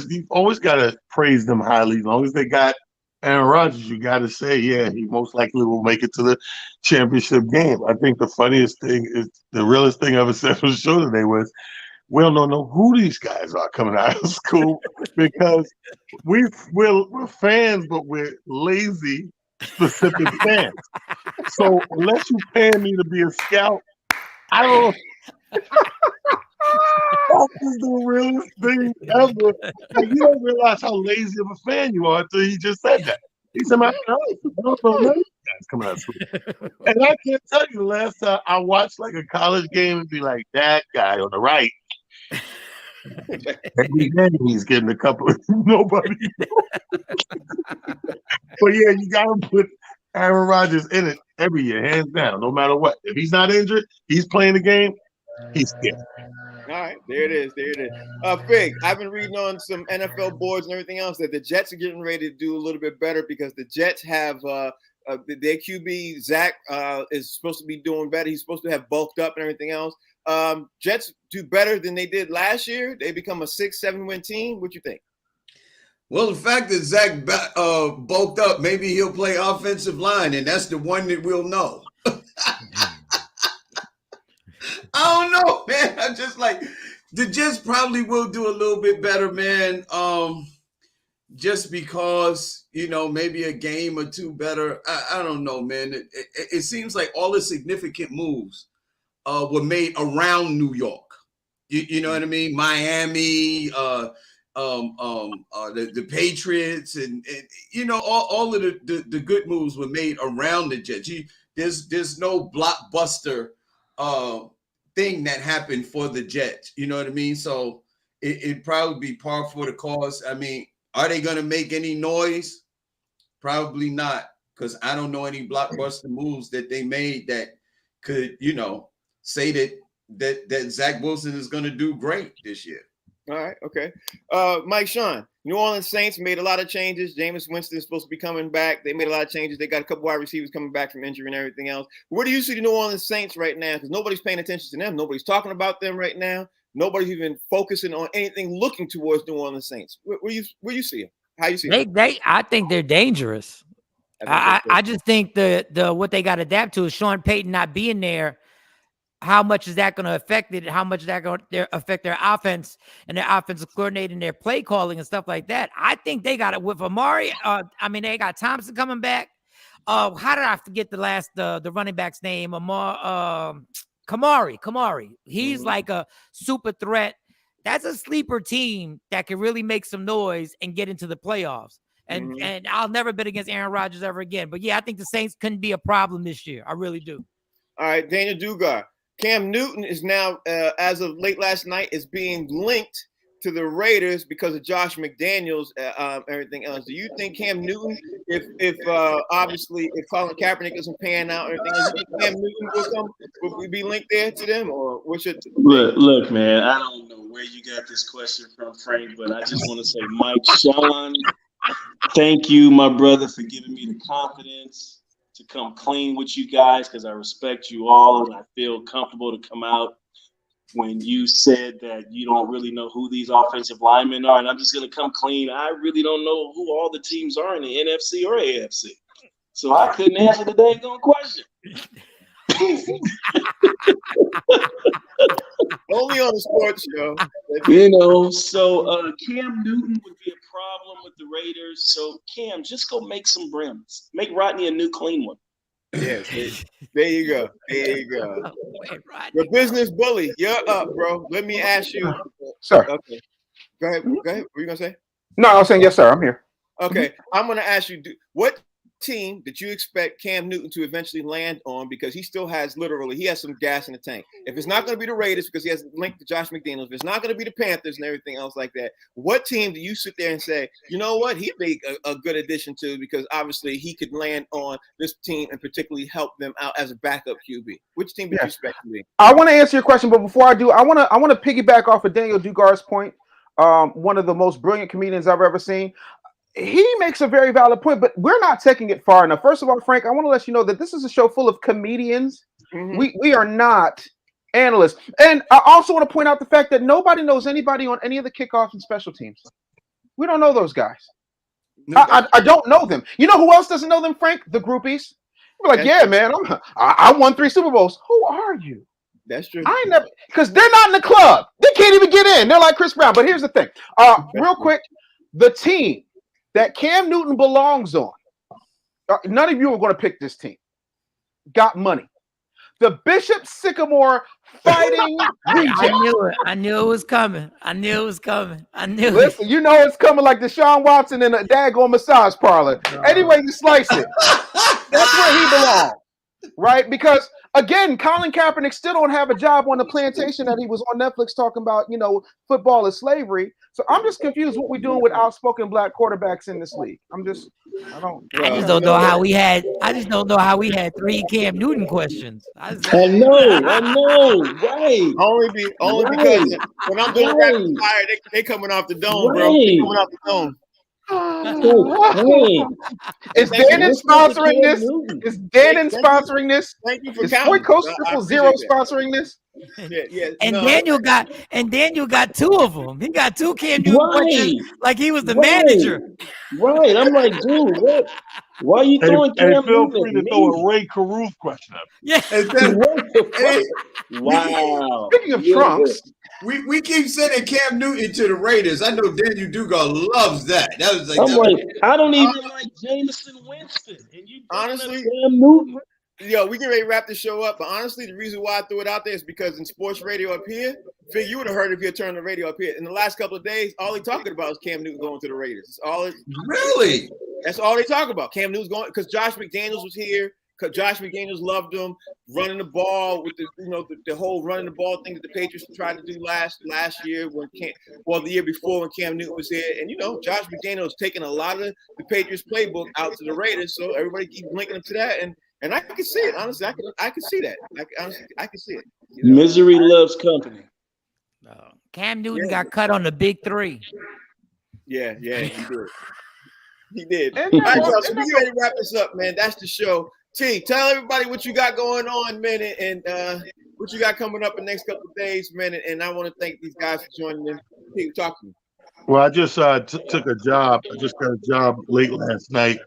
S2: you've always got to praise them highly. As long as they got Aaron Rodgers, you got to say, yeah, he most likely will make it to the championship game. I think the funniest thing is the realest thing I ever said on the show today was, we don't know who these guys are coming out of school because we're fans, but we're lazy, specific fans. So unless you pay me to be a scout, I don't. That is the realest thing ever. Like, you don't realize how lazy of a fan you are until he just said that. He said, "I don't know none of these guys coming out of school." And I can't tell you the last time I watched like a college game and be like, that guy on the right. Every day he's getting a couple of nobody. But yeah, you got to put Aaron Rodgers in it every year, hands down, no matter what. If he's not injured, he's playing the game, he's scared.
S1: All right, there it is. Fig, I've been reading on some NFL boards and everything else that the Jets are getting ready to do a little bit better because the Jets have their QB, Zach, is supposed to be doing better. He's supposed to have bulked up and everything else. Jets do better than they did last year. They become a 6-7 win team. What you think?
S3: Well, the fact that Zach bulked up, maybe he'll play offensive line, and that's the one that we'll know. I don't know, man. I'm just like, the Jets probably will do a little bit better, man. Just because, maybe a game or two better. I don't know, man. It seems like all the significant moves were made around New York. You know what I mean? Miami, the Patriots, and all of the good moves were made around the Jets. There's no blockbuster thing that happened for the Jets. You know what I mean? So it'd probably be par for the course. I mean, are they going to make any noise? Probably not, because I don't know any blockbuster moves that they made that could, say that Zach Wilson is going to do great this year.
S1: All right, okay. Mike Sean, New Orleans Saints made a lot of changes. Jameis Winston is supposed to be coming back. They made a lot of changes. They got a couple wide receivers coming back from injury and everything else. Where do you see the New Orleans Saints right now? Because nobody's paying attention to them. Nobody's talking about them right now. Nobody's even focusing on anything looking towards New Orleans Saints. Where you see them? How you see them?
S5: I think they're dangerous. I just think the what they got to adapt to is Sean Payton not being there. How much is that going to affect it? How much is that going to affect their offense and their offensive coordinator and their play calling and stuff like that? I think they got it with Amari. They got Thompson coming back. How did I forget the running back's name? Kamari. He's like a super threat. that's a sleeper team that can really make some noise and get into the playoffs. And I'll never bet against Aaron Rodgers ever again. But yeah, I think the Saints couldn't be a problem this year. I really do.
S1: All right, Daniel Dugar. Cam Newton is now, as of late last night, is being linked to the Raiders because of Josh McDaniels, everything else. Do you think Cam Newton, if obviously if Colin Kaepernick doesn't pan out, or everything else, you think Cam Newton will we be linked there to them, or what should?
S7: Look, man. I don't know where you got this question from, Frank, but I just want to say, Mike, Sean, thank you, my brother, for giving me the confidence to come clean with you guys, because I respect you all and I feel comfortable to come out when you said that you don't really know who these offensive linemen are. And I'm just going to come clean. I really don't know who all the teams are in the NFC or AFC. So I couldn't answer the dang question.
S1: Only on the sports show.
S7: So Cam Newton would be a problem with the Raiders. So Cam, just go make some brims. Make Rodney a new clean one.
S1: Yes, there you go. There you go. The business bully, you're up, bro. Let me ask you,
S6: sir.
S1: Okay, go ahead. What were you gonna say?
S6: No, I was saying yes, sir. I'm here.
S1: Okay, I'm gonna ask you, what team did you expect Cam Newton to eventually land on? Because he still has some gas in the tank. If it's not going to be the Raiders because he has linked to Josh McDaniels, if it's not going to be the Panthers and everything else like that, what team do you sit there and say, you know what, he'd be a good addition to, because obviously he could land on this team and particularly help them out as a backup QB? Which team did you expect to be?
S6: I want to answer your question, but before I do, I want to piggyback off of Daniel Dugar's point. One of the most brilliant comedians I've ever seen. He makes a very valid point, but we're not taking it far enough. First of all, Frank, I want to let you know that this is a show full of comedians. We are not analysts. And I also want to point out the fact that nobody knows anybody on any of the kickoffs and special teams. We don't know those guys. I don't know them. You know who else doesn't know them, Frank? The groupies. We're like, yeah, man, I won 3 Super Bowls. Who are you?
S1: That's true.
S6: I never, because they're not in the club. They can't even get in. They're like Chris Brown. But here's the thing. Real quick, the team that Cam Newton belongs on, none of you are going to pick this team. Got money. The Bishop Sycamore Fighting Rejects.
S5: I knew it was coming. I knew it.
S6: Listen, you know it's coming like Deshaun Watson in a daggone massage parlor. Anyway, you slice it. That's where he belongs. Right? Because again, Colin Kaepernick still don't have a job on the plantation that he was on Netflix talking about, football is slavery. So I'm just confused what we're doing with outspoken black quarterbacks in this league. I just
S5: don't know how we had 3 Cam Newton questions.
S7: I know, right?
S1: Only because when I'm doing rapid fire, they coming off the dome, bro. They coming off the dome.
S6: Is Dannon sponsoring this? Is Dannon sponsoring this?
S1: Thank you for
S6: Is Boy Coach 000 sponsoring this?
S5: Yeah. And Daniel got 2 of them. He got 2 Cam Newton questions, like he was the manager.
S7: Right. I'm like, dude, what? Why are you throwing Cam Newton?
S2: Feel free to throw a Ray Caruth question up.
S5: Yeah.
S7: Wow.
S6: Speaking of trunks.
S3: We keep sending Cam Newton to the Raiders. I know Daniel Dugar loves that. That was
S7: I don't even like Jameson Winston. And you
S1: honestly,
S7: Cam Newton.
S1: Yo, we can ready to wrap the show up. But honestly, the reason why I threw it out there is because in sports radio up here, Fig, you would have heard if you had turned the radio up here. In the last couple of days, all they talking about is Cam Newton going to the Raiders.
S3: Really?
S1: That's all they talk about. Cam Newton's going because Josh McDaniels was here. Because Josh McDaniels loved him running the ball with the whole running the ball thing that the Patriots tried to do last year the year before when Cam Newton was here. And Josh McDaniels taking a lot of the Patriots playbook out to the Raiders, so everybody keeps linking them to that. And I can see it. Honestly, I can see that. I can see it.
S7: Misery loves company.
S5: Cam Newton got cut on the big 3.
S1: Yeah, he did. He did. All right, y'all. So we ready to wrap this up, man. That's the show. T, tell everybody what you got going on, man, and what you got coming up in the next couple of days, man. And I want to thank these guys for joining in. T, talk to me.
S2: Well, I just took a job. I just got a job late last night.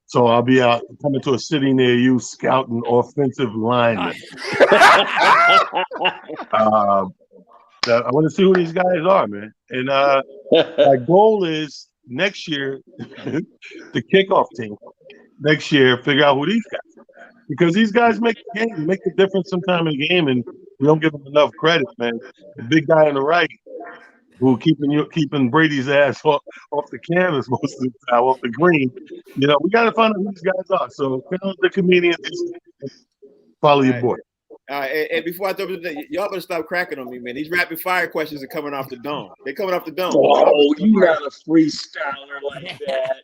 S2: So I'll be out coming to a city near you scouting offensive linemen. I want to see who these guys are, man. And my goal is next year, the kickoff team. Next year, figure out who these guys are. Because these guys make the game, make the difference sometime in the game, and we don't give them enough credit, man. The big guy on the right, who keeping Brady's ass off the canvas most of the time, off the green. You know, we got to find out who these guys are. So, the comedians, follow your boy.
S1: All right, and before I throw it, y'all better stop cracking on me, man. These rapid fire questions are coming off the dome. They're coming off the dome.
S7: Oh, you're not a freestyler like that.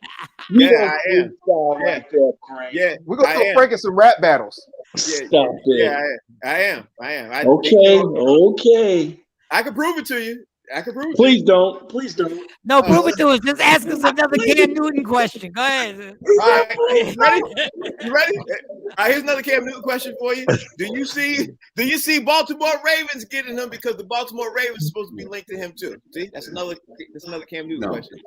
S1: Yeah, I am.
S7: Like that, Frank.
S1: Yeah,
S6: We're gonna throw Frank in some rap battles.
S7: Stop it.
S1: Yeah, I am.
S7: Okay.
S1: I can prove it to you.
S7: Please don't.
S5: No, prove it to us. Just ask us another Cam Newton question. Go ahead.
S1: All right, you ready? All right, here's another Cam Newton question for you. Do you see Baltimore Ravens getting him because the Baltimore Ravens are supposed to be linked to him too? See, that's another Cam Newton question.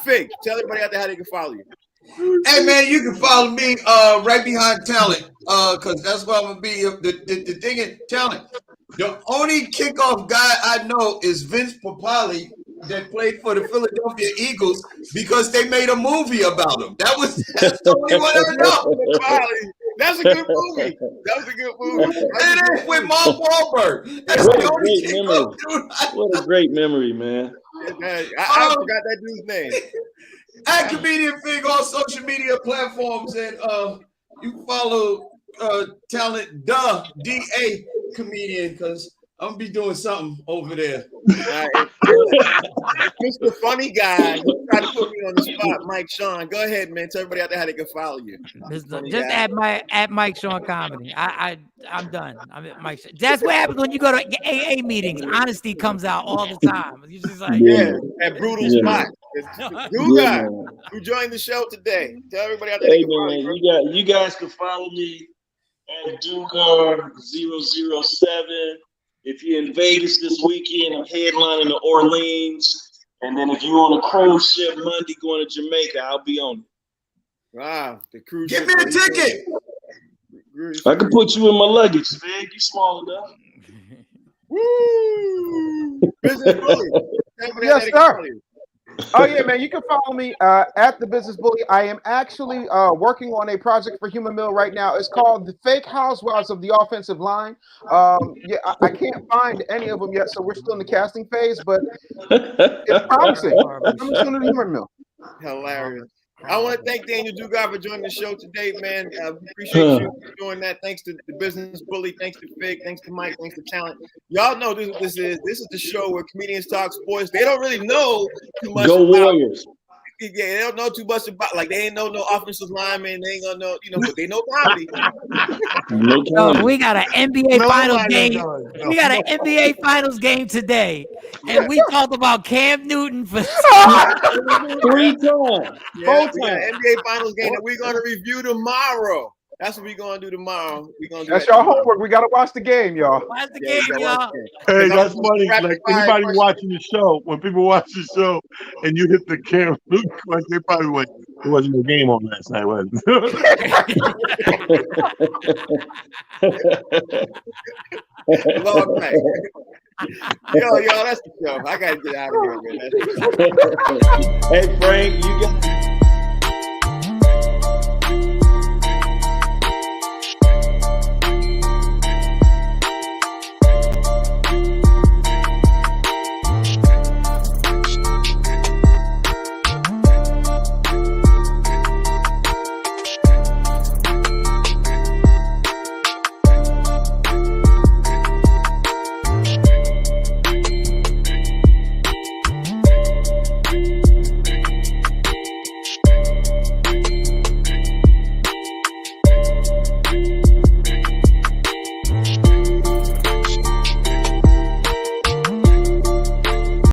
S1: Fig, tell everybody out there how they can follow you.
S3: Hey man, you can follow me right behind talent, because that's where I'm gonna be. The thing is talent. The only kickoff guy I know is Vince Papale that played for the Philadelphia Eagles because they made a movie about him. That's the only one I know.
S1: That's a good movie. It
S3: is with Mark Wahlberg. That's the only kickoff dude.
S7: What a great memory, man.
S1: I forgot that dude's name.
S3: At Comedian Fig on social media platforms, and you follow talent DA comedian, because I'm gonna be doing something over there.
S1: Right. Mr. Funny Guy who tried to put me on the spot, Mike Sean. Go ahead, man. Tell everybody out there how they can follow you.
S5: Just at Mike Sean Comedy. I'm done. I'm at Mike. That's what happens when you go to AA meetings. Honesty comes out all the time. You just like
S1: at brutal spot. New guy who joined the show today. Tell everybody out there.
S7: Hey man, you guys can follow me at Dugar007. If you invade us this weekend, I'm headlining to Orleans. And then if you're on a cruise ship Monday going to Jamaica, I'll be on it.
S1: Wow, the cruise
S3: ship. Give me a ticket.
S7: I can put you in my luggage, Fig. You small enough.
S1: Woo! Business Bully.
S6: Yes, sir. Oh yeah, man! You can follow me at the Business Bully. I am actually working on a project for Human Mill right now. It's called The Fake Housewives of the Offensive Line. I can't find any of them yet, so we're still in the casting phase, but it's promising. I'm just going to Human Mill.
S1: Hilarious. I want to thank Daniel Dugar for joining the show today, man. Appreciate you doing that. Thanks to the Business Bully. Thanks to Fig. Thanks to Mike. Thanks to Talent. Y'all know this is. This is the show where comedians talk sports. They don't really know too much.
S7: Go Warriors.
S1: Yeah, they don't know too much about, like, they ain't know no offensive lineman. They ain't gonna know, but they know comedy.
S5: We got an NBA Finals game. We got an NBA Finals game today, and we talked about Cam Newton for
S7: 3 times.
S1: We got an NBA Finals game that we're gonna review tomorrow. That's what we're gonna do tomorrow.
S6: That's y'all homework. We gotta watch the game, y'all.
S5: Watch the game, y'all.
S2: Hey, that's funny. Like anybody watching the show, when people watch the show and you hit the camera, they probably went, "There wasn't a game on last night, was it?"
S1: Long night. Yo, that's the show. I gotta get out of here, man.
S7: Hey, Frank, you got.